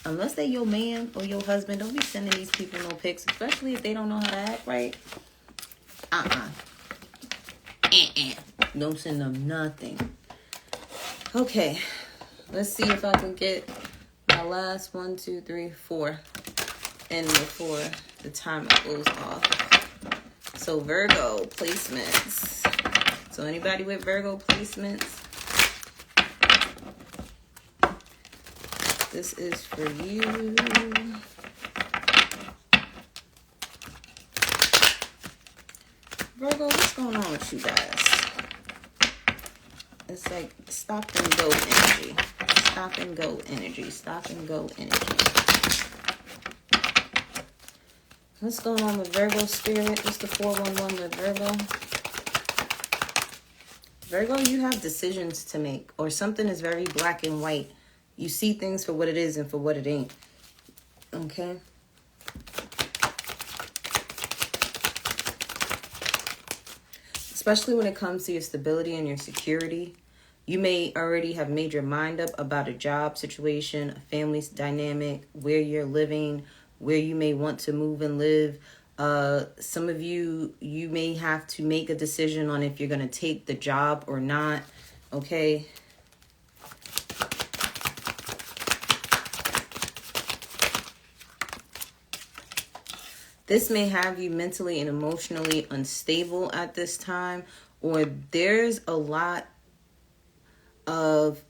Unless they your man or your husband, don't be sending these people no pics, especially if they don't know how to act right. Don't send them nothing. Okay, let's see if I can get my last 1, 2, 3, 4 in before the timer goes off. So Virgo placements. So anybody with Virgo placements, this is for you. Virgo, what's going on with you guys? It's like stop and go energy. Stop and go energy. Stop and go energy. What's going on with Virgo spirit? What's the 411 with Virgo? Virgo, you have decisions to make, or something is very black and white. You see things for what it is and for what it ain't. Okay? Especially when it comes to your stability and your security. You may already have made your mind up about a job situation, a family dynamic, where you're living, where you may want to move and live. Some of you may have to make a decision on if you're going to take the job or not. Okay. This may have you mentally and emotionally unstable at this time, or there's a lot of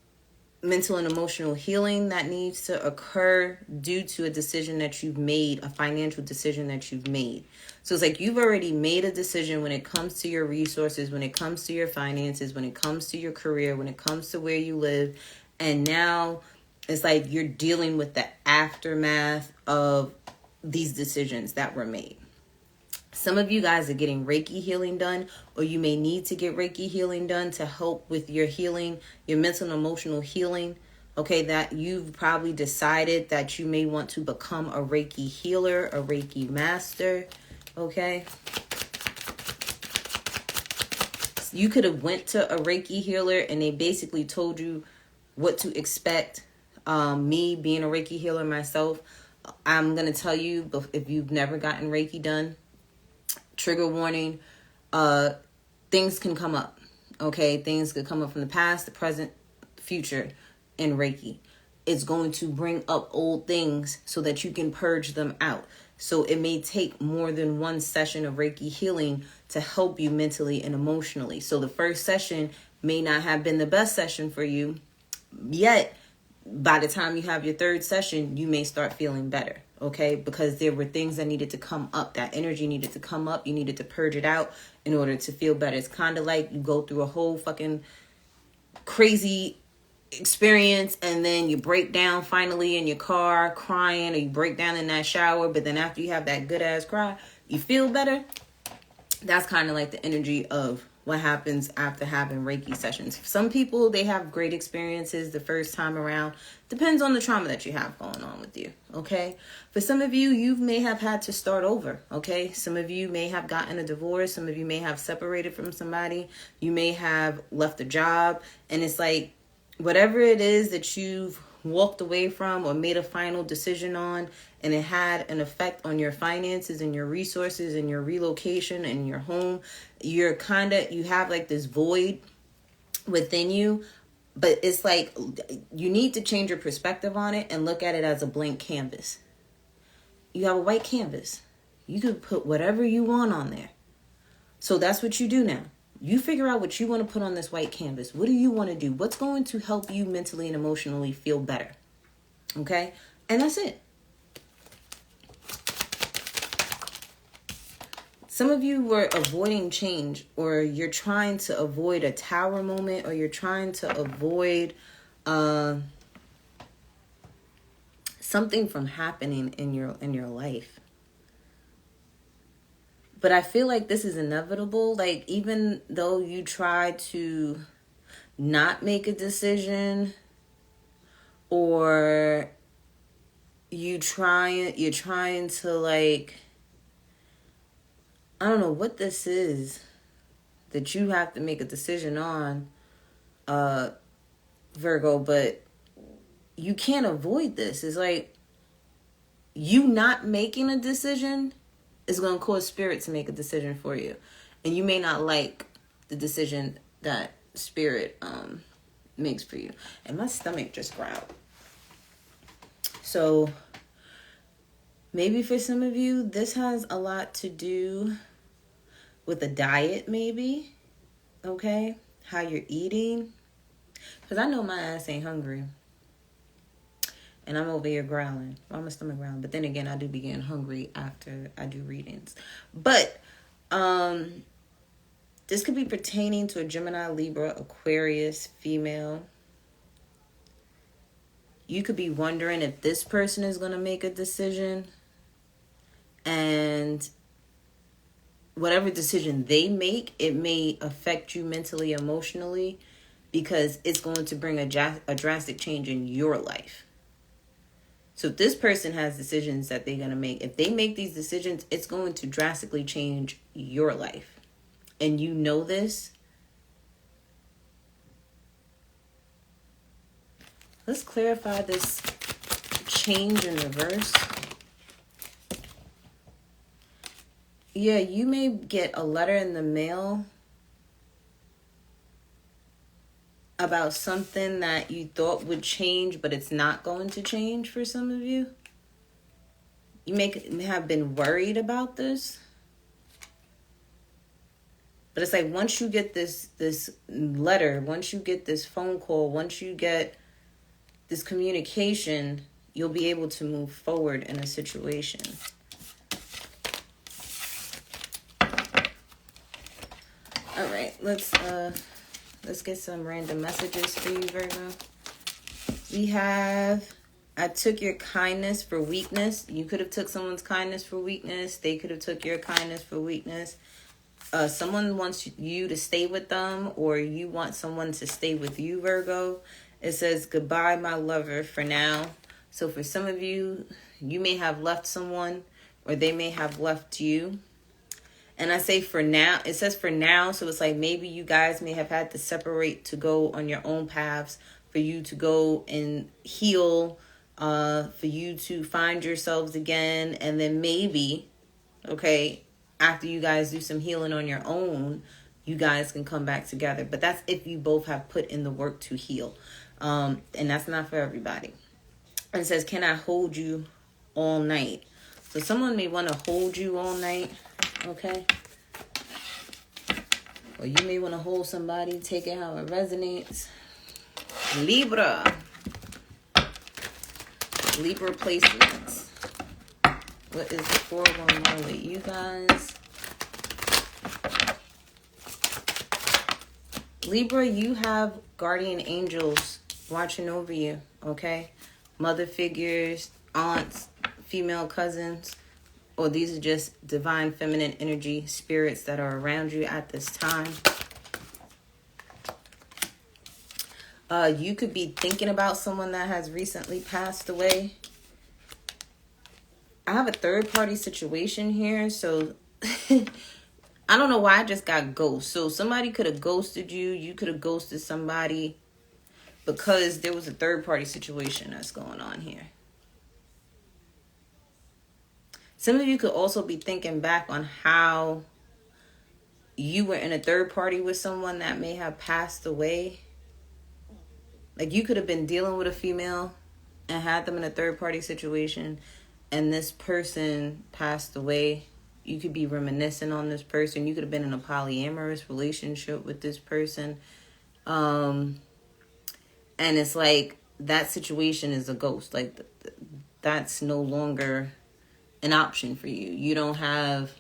mental and emotional healing that needs to occur due to a decision that you've made, a financial decision that you've made. So it's like you've already made a decision when it comes to your resources, when it comes to your finances, when it comes to your career, when it comes to where you live. And now it's like you're dealing with the aftermath of these decisions that were made. Some of you guys are getting Reiki healing done, or you may need to get Reiki healing done to help with your healing, your mental and emotional healing. Okay, that you've probably decided that you may want to become a Reiki healer, a Reiki master. Okay. You could have went to a Reiki healer and they basically told you what to expect. Me being a Reiki healer myself, I'm going to tell you, if you've never gotten Reiki done, trigger warning, things can come up. Okay, things could come up from the past, the present, future in Reiki. It's going to bring up old things so that you can purge them out. So it may take more than one session of Reiki healing to help you mentally and emotionally. So the first session may not have been the best session for you, yet by the time you have your third session, you may start feeling better, okay? Because there were things that needed to come up. That energy needed to come up. You needed to purge it out in order to feel better. It's kind of like you go through a whole fucking crazy experience and then you break down finally in your car crying, or you break down in that shower, but then after you have that good ass cry, you feel better. That's kind of like the energy of what happens after having Reiki sessions. Some people, they have great experiences the first time around. Depends on the trauma that you have going on with you, okay? For some of you, you may have had to start over, okay? Some of you may have gotten a divorce. Some of you may have separated from somebody. You may have left a job. And it's like, whatever it is that you've walked away from or made a final decision on, and it had an effect on your finances and your resources and your relocation and your home, you have like this void within you. But it's like you need to change your perspective on it and look at it as a blank canvas. You have a white canvas. You can put whatever you want on there. So that's what you do now. You figure out what you want to put on this white canvas. What do you want to do? What's going to help you mentally and emotionally feel better? Okay? And that's it. Some of you were avoiding change, or you're trying to avoid a tower moment, or you're trying to avoid something from happening in your life. But I feel like this is inevitable. Like, even though you try to not make a decision, or you're trying to, like, I don't know what this is that you have to make a decision on, Virgo, but you can't avoid this. It's like you not making a decision is going to cause spirit to make a decision for you. And you may not like the decision that spirit makes for you. And my stomach just growled. So maybe for some of you, this has a lot to do with a diet, maybe. Okay? How you're eating. Because I know my ass ain't hungry. And I'm over here growling. Well, my stomach growling. But then again, I do begin hungry after I do readings. But this could be pertaining to a Gemini, Libra, Aquarius, female. You could be wondering if this person is going to make a decision. And whatever decision they make, it may affect you mentally, emotionally. Because it's going to bring a drastic change in your life. So if this person has decisions that they're going to make, if they make these decisions, it's going to drastically change your life. And you know this. Let's clarify this change in reverse. Yeah, you may get a letter in the mail about something that you thought would change, but it's not going to change for some of you. You may have been worried about this. But it's like once you get this letter, once you get this phone call, once you get this communication, you'll be able to move forward in a situation. All right, let's get some random messages for you, Virgo. We have, I took your kindness for weakness. You could have took someone's kindness for weakness. They could have took your kindness for weakness. Someone wants you to stay with them, or you want someone to stay with you, Virgo. It says, goodbye, my lover, for now. So for some of you, you may have left someone, or they may have left you. And I say for now, it says for now, so it's like maybe you guys may have had to separate to go on your own paths, for you to go and heal, for you to find yourselves again, and then maybe, okay, after you guys do some healing on your own, you guys can come back together. But that's if you both have put in the work to heal. And that's not for everybody. And it says, can I hold you all night? So someone may want to hold you all night, okay? Or you may want to hold somebody, take it how it resonates. Libra. Libra placements. What is the 411 with you guys? Libra, you have guardian angels watching over you, okay? Mother figures, aunts, female cousins, or these are just divine feminine energy spirits that are around you at this time. You could be thinking about someone that has recently passed away. I have a third-party situation here, so I don't know why I just got ghost. So somebody could have ghosted you. You could have ghosted somebody because there was a third-party situation that's going on here. Some of you could also be thinking back on how you were in a third party with someone that may have passed away. Like you could have been dealing with a female and had them in a third party situation, and this person passed away. You could be reminiscing on this person. You could have been in a polyamorous relationship with this person. And it's like that situation is a ghost. Like that's no longer an option for you. You don't have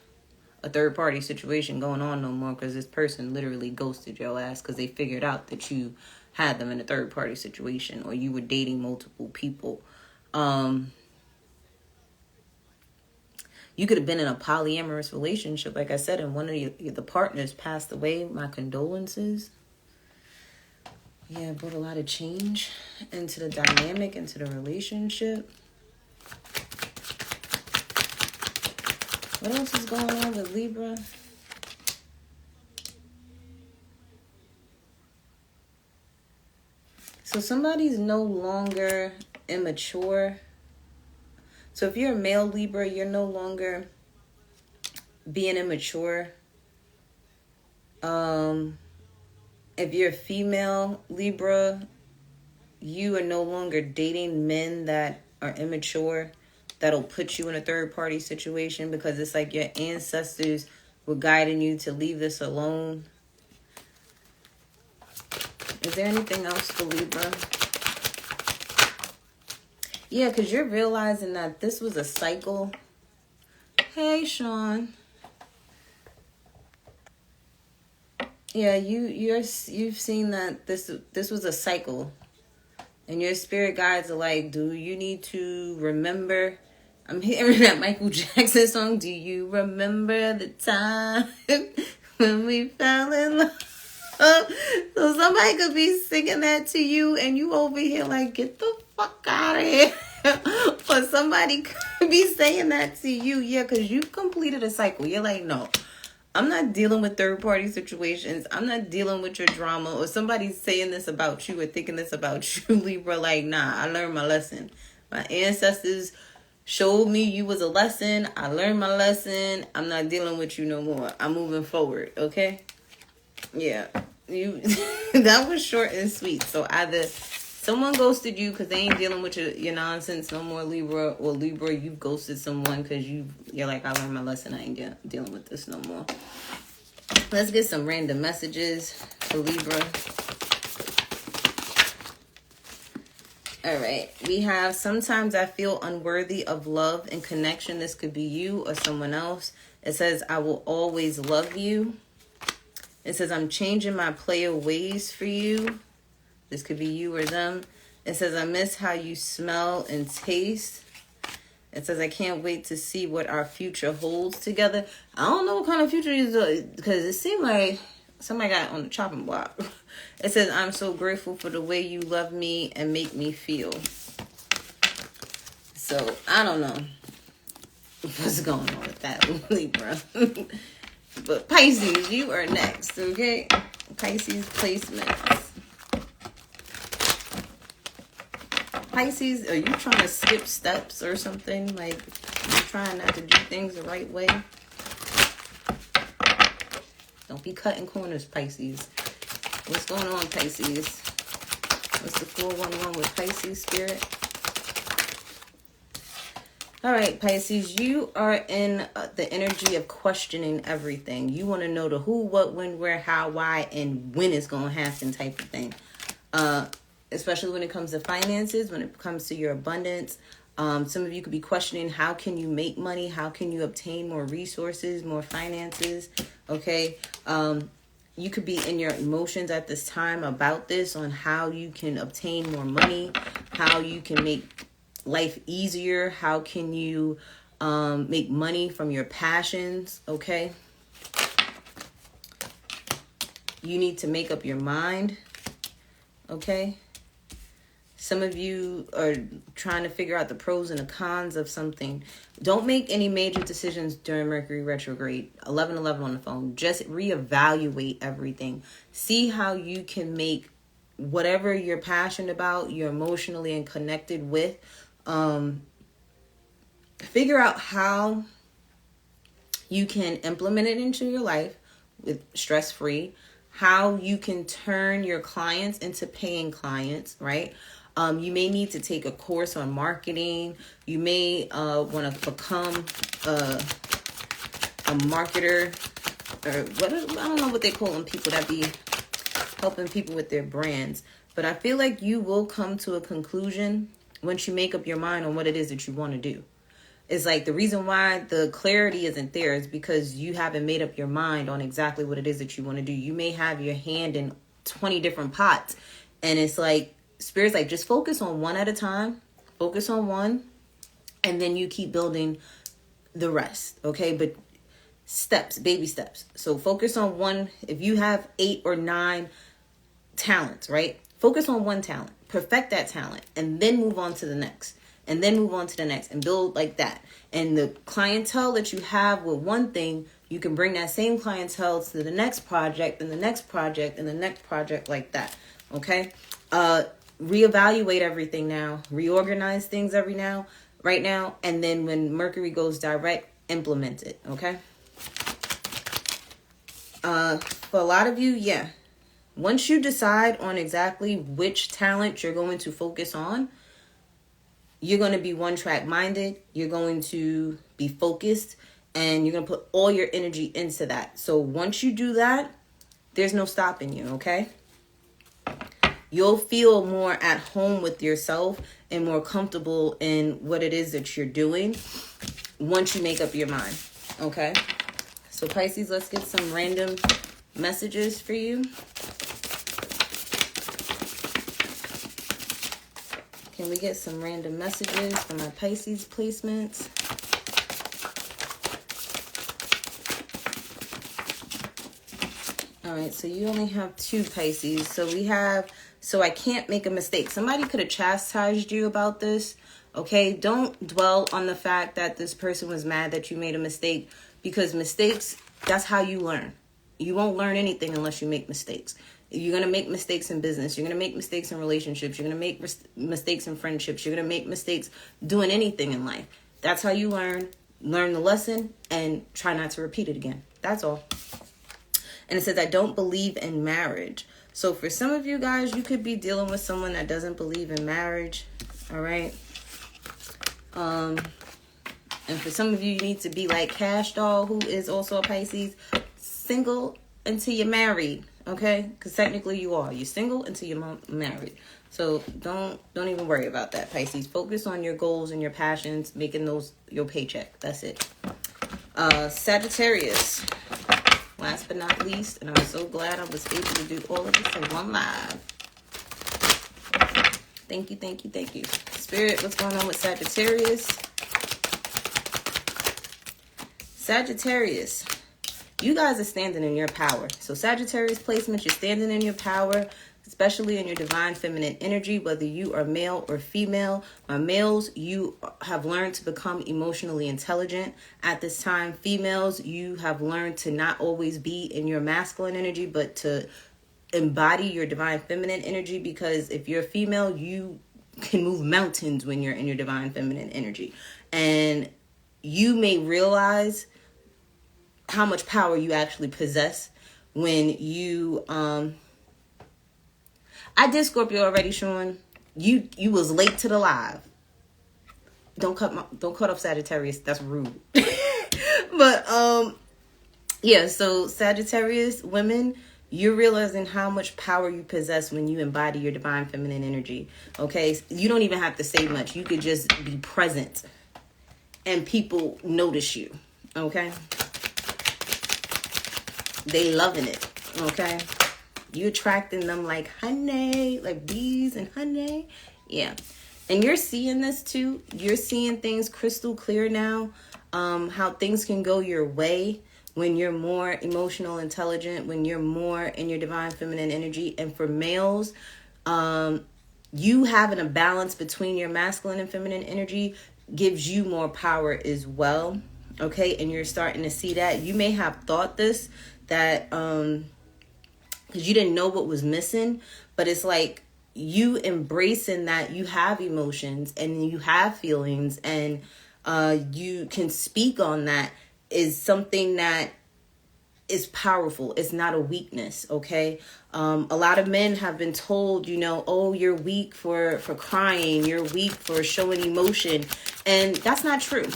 a third party situation going on no more because this person literally ghosted your ass because they figured out that you had them in a third party situation or you were dating multiple people. You could have been in a polyamorous relationship, like I said, and one of the partners passed away. My condolences. Yeah, brought a lot of change into the dynamic, into the relationship. What else is going on with Libra? So somebody's no longer immature. So if you're a male Libra, you're no longer being immature. If you're a female Libra, you are no longer dating men that are immature. That'll put you in a third party situation because it's like your ancestors were guiding you to leave this alone. Is there anything else for Libra? Yeah, because you're realizing that this was a cycle. Hey, Sean. Yeah, you've seen that this was a cycle. And your spirit guides are like, do you need to remember? I'm hearing that Michael Jackson song. Do you remember the time when we fell in love? So somebody could be singing that to you and you over here like, get the fuck out of here. Or somebody could be saying that to you. Yeah, because you've completed a cycle. You're like, no, I'm not dealing with third-party situations. I'm not dealing with your drama or somebody saying this about you or thinking this about you, Libra. Like, nah, I learned my lesson. My ancestors showed me you was a lesson. I learned my lesson. I'm not dealing with you no more. I'm moving forward, okay? Yeah. You that was short and sweet. So either someone ghosted you because they ain't dealing with your nonsense no more, Libra, or Libra, you've ghosted someone because you're like, I learned my lesson. I ain't dealing with this no more. Let's get some random messages for Libra. All right. We have, sometimes I feel unworthy of love and connection. This could be you or someone else. It says, I will always love you. It says, I'm changing my player ways for you. This could be you or them. It says, I miss how you smell and taste. It says, I can't wait to see what our future holds together. I don't know what kind of future is, because it seemed like somebody got on the chopping block. It says, I'm so grateful for the way you love me and make me feel. So, I don't know what's going on with that, Libra. But Pisces, you are next, okay? Pisces placements. Pisces, are you trying to skip steps or something? Like, you're trying not to do things the right way? Don't be cutting corners, Pisces. What's going on, Pisces? What's the 411 with Pisces spirit? All right, Pisces, you are in the energy of questioning everything. You want to know the who, what, when, where, how, why, and when it's going to happen type of thing. Especially when it comes to finances, when it comes to your abundance. Some of you could be questioning, how can you make money? How can you obtain more resources, more finances? Okay. You could be in your emotions at this time about this, on how you can obtain more money, how you can make life easier, how can you make money from your passions. Okay. You need to make up your mind. Okay. Some of you are trying to figure out the pros and the cons of something. Don't make any major decisions during Mercury retrograde. 1111 on the phone. Just reevaluate everything. See how you can make whatever you're passionate about, you're emotionally and connected with. Figure out how you can implement it into your life with stress-free. How you can turn your clients into paying clients, right? You may need to take a course on marketing. You may want to become a marketer, or what, I don't know what they call them, people that be helping people with their brands. But I feel like you will come to a conclusion once you make up your mind on what it is that you want to do. It's like the reason why the clarity isn't there is because you haven't made up your mind on exactly what it is that you want to do. You may have your hand in 20 different pots, and it's like, Spirit's like, just focus on one at a time. Focus on one, and then you keep building the rest, okay? But steps, baby steps. So focus on one. If you have 8 or 9 talents, right? Focus on one talent. Perfect that talent, and then move on to the next. And then move on to the next, and build like that. And the clientele that you have with one thing, you can bring that same clientele to the next project, and the next project, and the next project, like that, okay? Reevaluate everything now, reorganize things right now, and then when Mercury goes direct, implement it, okay? For a lot of you, yeah. Once you decide on exactly which talent you're going to focus on, you're going to be one-track minded, you're going to be focused, and you're going to put all your energy into that. So once you do that, there's no stopping you, okay? You'll feel more at home with yourself and more comfortable in what it is that you're doing once you make up your mind, okay? So Pisces, let's get some random messages for you. Can we get some random messages for my Pisces placements? All right, so you only have 2 Pisces. So we have, so I can't make a mistake. Somebody could have chastised you about this, okay? Don't dwell on the fact that this person was mad that you made a mistake, because mistakes That's how you learn. You won't learn anything unless you make mistakes. You're going to make mistakes in business. You're going to make mistakes in relationships. You're going to make mistakes in friendships. You're going to make mistakes doing anything in life. That's how you learn. Learn the lesson and try not to repeat it again. That's all. And it says, I don't believe in marriage. So for some of you guys, you could be dealing with someone that doesn't believe in marriage. All right. And for some of you, you need to be like Cash Doll, who is also a Pisces, single until you're married. Okay, because technically you are. You're single until you're married. So don't even worry about that, Pisces. Focus on your goals and your passions, making those your paycheck. That's it. Sagittarius. Last but not least, and I'm so glad I was able to do all of this in one live. Thank you, thank you, thank you. Spirit, what's going on with Sagittarius? Sagittarius. You guys are standing in your power. So Sagittarius placement, you're standing in your power, especially in your divine feminine energy, whether you are male or female. My males, you have learned to become emotionally intelligent at this time. Females, you have learned to not always be in your masculine energy, but to embody your divine feminine energy, because if you're a female, you can move mountains when you're in your divine feminine energy. And you may realize how much power you actually possess when you I did Scorpio already, Sean. You was late to the live. Don't cut off Sagittarius. That's rude. But yeah, so Sagittarius women, you're realizing how much power you possess when you embody your divine feminine energy. Okay? You don't even have to say much. You could just be present and people notice you. Okay? They loving it. Okay? You attracting them like honey, like bees and honey. Yeah. And you're seeing this too. You're seeing things crystal clear now. How things can go your way when you're more emotional intelligent, when you're more in your divine feminine energy. And for males, you having a balance between your masculine and feminine energy gives you more power as well. Okay. And you're starting to see that. You may have thought this, that because you didn't know what was missing, but it's like you embracing that you have emotions and you have feelings and you can speak on that is something that is powerful. It's not a weakness. Okay. A lot of men have been told, oh, you're weak for crying. You're weak for showing emotion. And that's not true.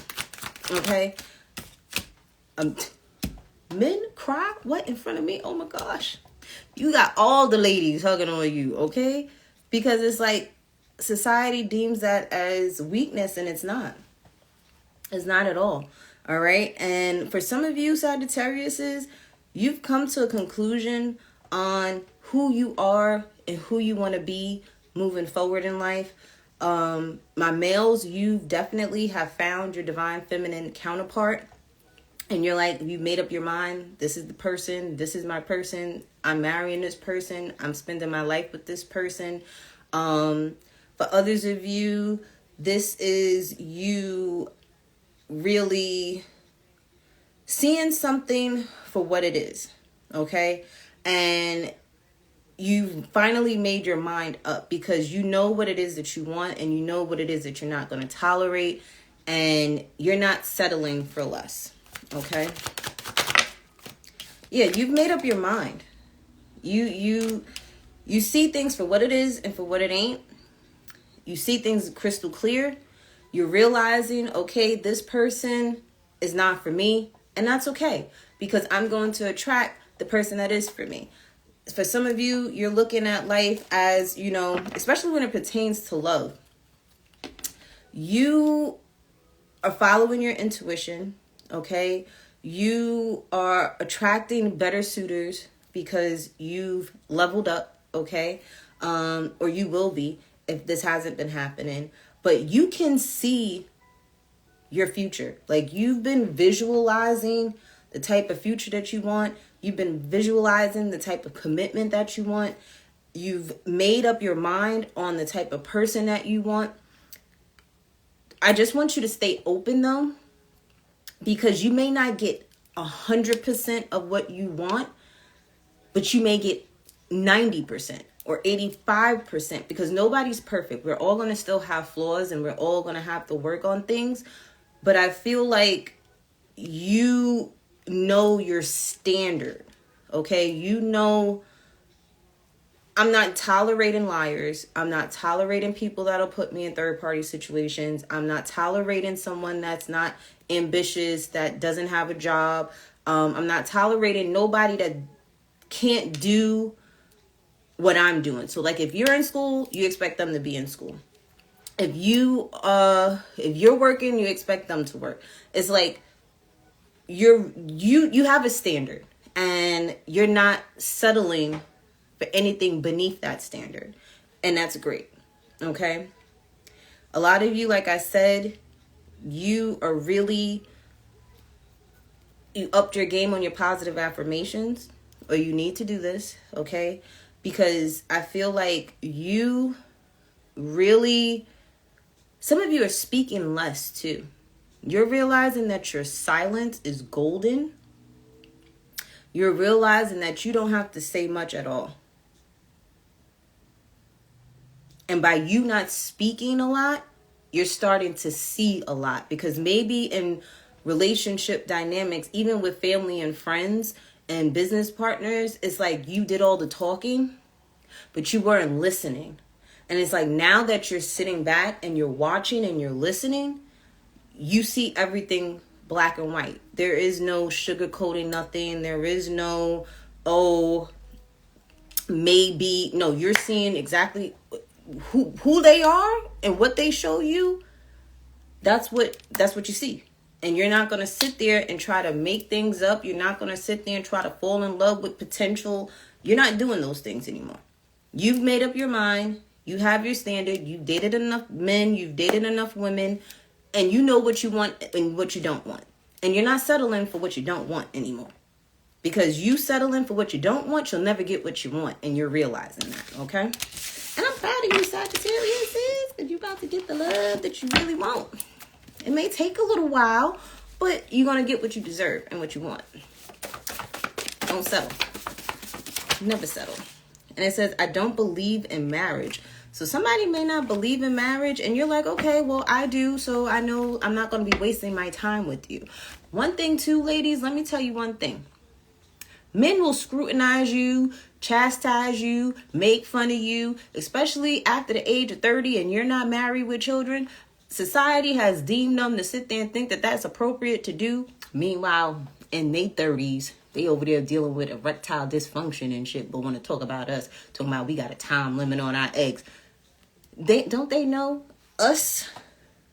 Okay. Men cry? What, in front of me? Oh my gosh. You got all the ladies hugging on you, okay? Because it's like society deems that as weakness, and it's not. It's not at all. All right? And for some of you Sagittariuses, you've come to a conclusion on who you are and who you want to be moving forward in life. My males, you definitely have found your divine feminine counterpart. And you're like, you made up your mind. This is the person. This is my person. I'm marrying this person. I'm spending my life with this person. For others of you, this is you really seeing something for what it is. Okay. And you finally made your mind up because you know what it is that you want and you know what it is that you're not going to tolerate. And you're not settling for less. Okay. Yeah, you've made up your mind. You see things for what it is and for what it ain't. You see things crystal clear. You're realizing, okay, this person is not for me. And that's okay, because I'm going to attract the person that is for me. For some of you, you're looking at life as, especially when it pertains to love. You are following your intuition. Okay, you are attracting better suitors because you've leveled up, okay, or you will be if this hasn't been happening. But you can see your future. Like, you've been visualizing the type of future that you want. You've been visualizing the type of commitment that you want. You've made up your mind on the type of person that you want. I just want you to stay open though, because you may not get 100% of what you want, but you may get 90% or 85% because nobody's perfect. We're all going to still have flaws and we're all going to have to work on things. But I feel like you know your standard, okay? You know, I'm not tolerating liars. I'm not tolerating people that'll put me in third-party situations. I'm not tolerating someone that's not ambitious, that doesn't have a job. I'm not tolerating nobody that can't do what I'm doing. So like if you're in school, you expect them to be in school. If you're working, you expect them to work. It's like you have a standard and you're not settling for anything beneath that standard. And that's great. Okay? A lot of you, like I said, you upped your game on your positive affirmations, or you need to do this, okay? Because I feel like you really, some of you are speaking less too. You're realizing that your silence is golden. You're realizing that you don't have to say much at all. And by you not speaking a lot, you're starting to see a lot. Because maybe in relationship dynamics, even with family and friends and business partners, it's like you did all the talking, but you weren't listening. And it's like now that you're sitting back and you're watching and you're listening, you see everything black and white. There is no sugarcoating nothing. There is no, maybe. No, you're seeing exactly who they are and what they show you. That's what you see. And you're not going to sit there and try to make things up. You're not going to sit there and try to fall in love with potential. You're not doing those things anymore. You've made up your mind. You have your standard. You've dated enough men. You've dated enough women. And you know what you want and what you don't want. And you're not settling for what you don't want anymore. Because you settling for what you don't want, you'll never get what you want. And you're realizing that, okay? And I'm proud of you, Sagittarius, because you're about to get the love that you really want. It may take a little while, but you're going to get what you deserve and what you want. Don't settle. Never settle. And it says, I don't believe in marriage. So somebody may not believe in marriage and you're like, okay, well, I do. So I know I'm not going to be wasting my time with you. One thing too, ladies, let me tell you one thing. Men will scrutinize you, chastise you, make fun of you, especially after the age of 30 and you're not married with children. Society has deemed them to sit there and think that that's appropriate to do. Meanwhile, in their 30s, they over there dealing with erectile dysfunction and shit, but want to talk about us, talking about we got a time limit on our eggs. Don't they know us?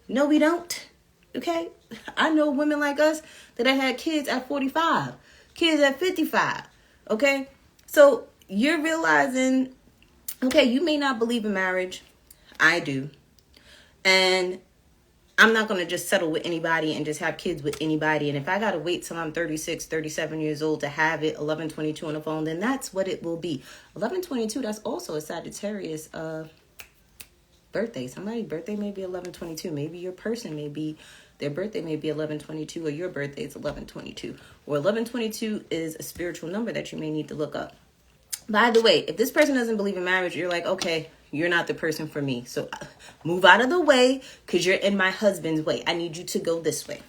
No, we don't. Okay? I know women like us that have had kids at 45. Kids at 55. Okay? So you're realizing, okay, you may not believe in marriage. I do. And I'm not going to just settle with anybody and just have kids with anybody. And if I got to wait till I'm 36, 37 years old to have it, 1122 on the phone, then that's what it will be. 1122, that's also a Sagittarius birthday. Somebody's birthday may be 1122. Maybe your person may be, their birthday may be 1122, or your birthday is 1122. Or 1122 is a spiritual number that you may need to look up. By the way, if this person doesn't believe in marriage, you're like, okay, you're not the person for me. So move out of the way because you're in my husband's way. I need you to go this way.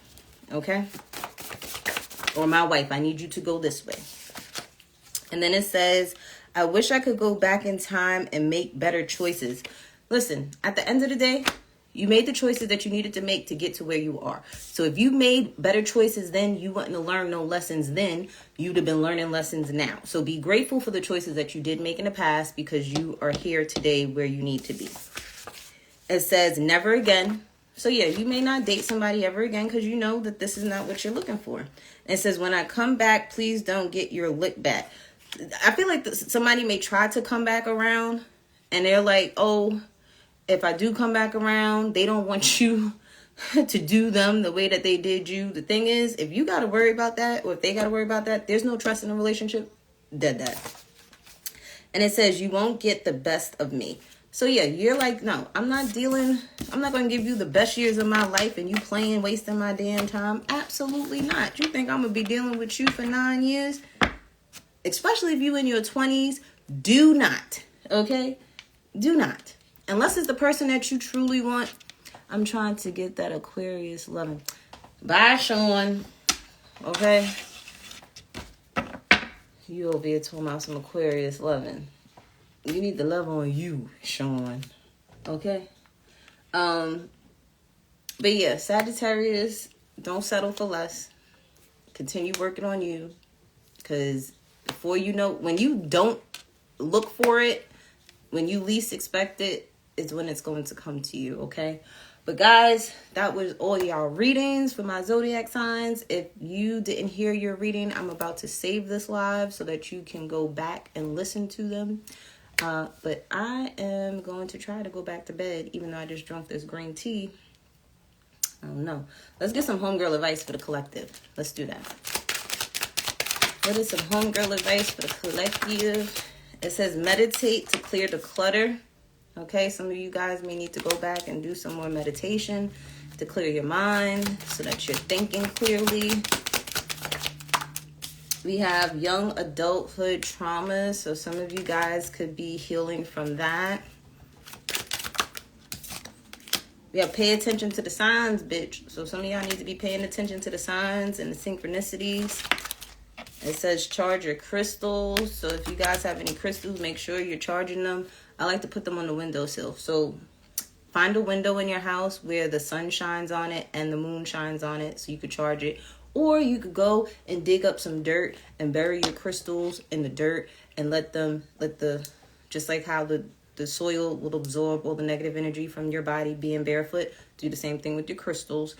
Okay? Or my wife, I need you to go this way. And then it says, I wish I could go back in time and make better choices. Listen, at the end of the day, you made the choices that you needed to make to get to where you are. So if you made better choices then, you wouldn't have learned no lessons then. You'd have been learning lessons now. So be grateful for the choices that you did make in the past because you are here today where you need to be. It says never again. So yeah, you may not date somebody ever again because you know that this is not what you're looking for. It says when I come back, please don't get your lick back. I feel like somebody may try to come back around and they're like, oh, if I do come back around, they don't want you to do them the way that they did you. The thing is, if you got to worry about that, or if they got to worry about that, there's no trust in a relationship. Dead that. And it says, you won't get the best of me. So yeah, you're like, no, I'm not going to give you the best years of my life and you playing, wasting my damn time. Absolutely not. You think I'm going to be dealing with you for 9 years? Especially if you in your 20s, do not. Okay? Do not. Unless it's the person that you truly want. I'm trying to get that Aquarius loving. Bye, Sean. Okay? You over here talking about some Aquarius loving. You need to love on you, Sean. Okay? But yeah, Sagittarius, don't settle for less. Continue working on you. Because before you know, when you don't look for it, when you least expect it, is when it's going to come to you, okay? But guys, that was all y'all readings for my zodiac signs. If you didn't hear your reading, I'm about to save this live so that you can go back and listen to them. But I am going to try to go back to bed, even though I just drank this green tea. I don't know. Let's get some homegirl advice for the collective. Let's do that. What is some homegirl advice for the collective? It says meditate to clear the clutter. Okay, some of you guys may need to go back and do some more meditation to clear your mind so that you're thinking clearly. We have young adulthood trauma, so some of you guys could be healing from that. We have pay attention to the signs, bitch. So some of y'all need to be paying attention to the signs and the synchronicities. It says charge your crystals. So if you guys have any crystals, make sure you're charging them. I like to put them on the windowsill. So find a window in your house where the sun shines on it and the moon shines on it so you could charge it. Or you could go and dig up some dirt and bury your crystals in the dirt and just like how the soil will absorb all the negative energy from your body being barefoot. Do the same thing with your crystals.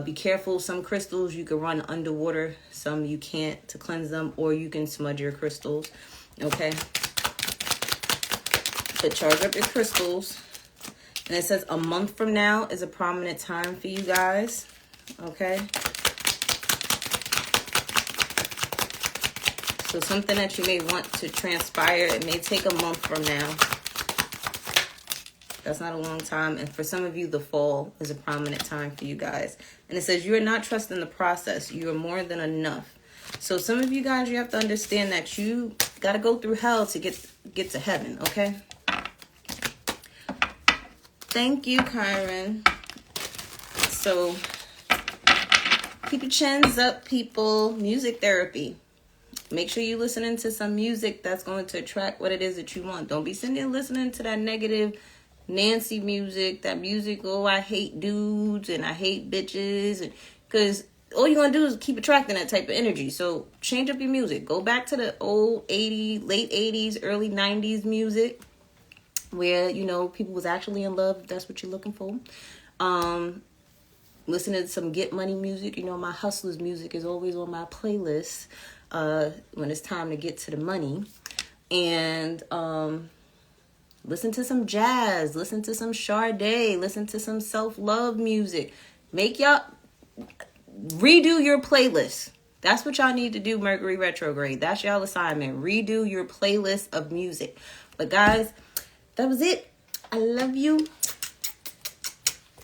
Be careful. Some crystals you can run underwater. Some you can't to cleanse them. Or you can smudge your crystals. Okay. But charge up your crystals. And it says a month from now is a prominent time for you guys. Okay. So something that you may want to transpire, it may take a month from now. That's not a long time. And for some of you, the fall is a prominent time for you guys. And it says you are not trusting the process. You are more than enough. So some of you guys, you have to understand that you got to go through hell to get to heaven, okay? Thank you, Kyron. So keep your chins up, people. Music therapy. Make sure you're listening to some music that's going to attract what it is that you want. Don't be sitting there listening to that negative Nancy music, that music, oh, I hate dudes and I hate bitches. Because all you're going to do is keep attracting that type of energy. So change up your music. Go back to the old 80s, late 80s, early 90s music where, you know, people was actually in love, if that's what you're looking for. Listen to some Get Money music. You know, my Hustlers music is always on my playlist when it's time to get to the money. And listen to some jazz. Listen to some Sade. Listen to some self-love music. Make y'all redo your playlist. That's what y'all need to do, Mercury retrograde. That's y'all assignment. Redo your playlist of music. But guys, that was it. I love you.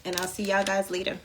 And I'll see y'all guys later.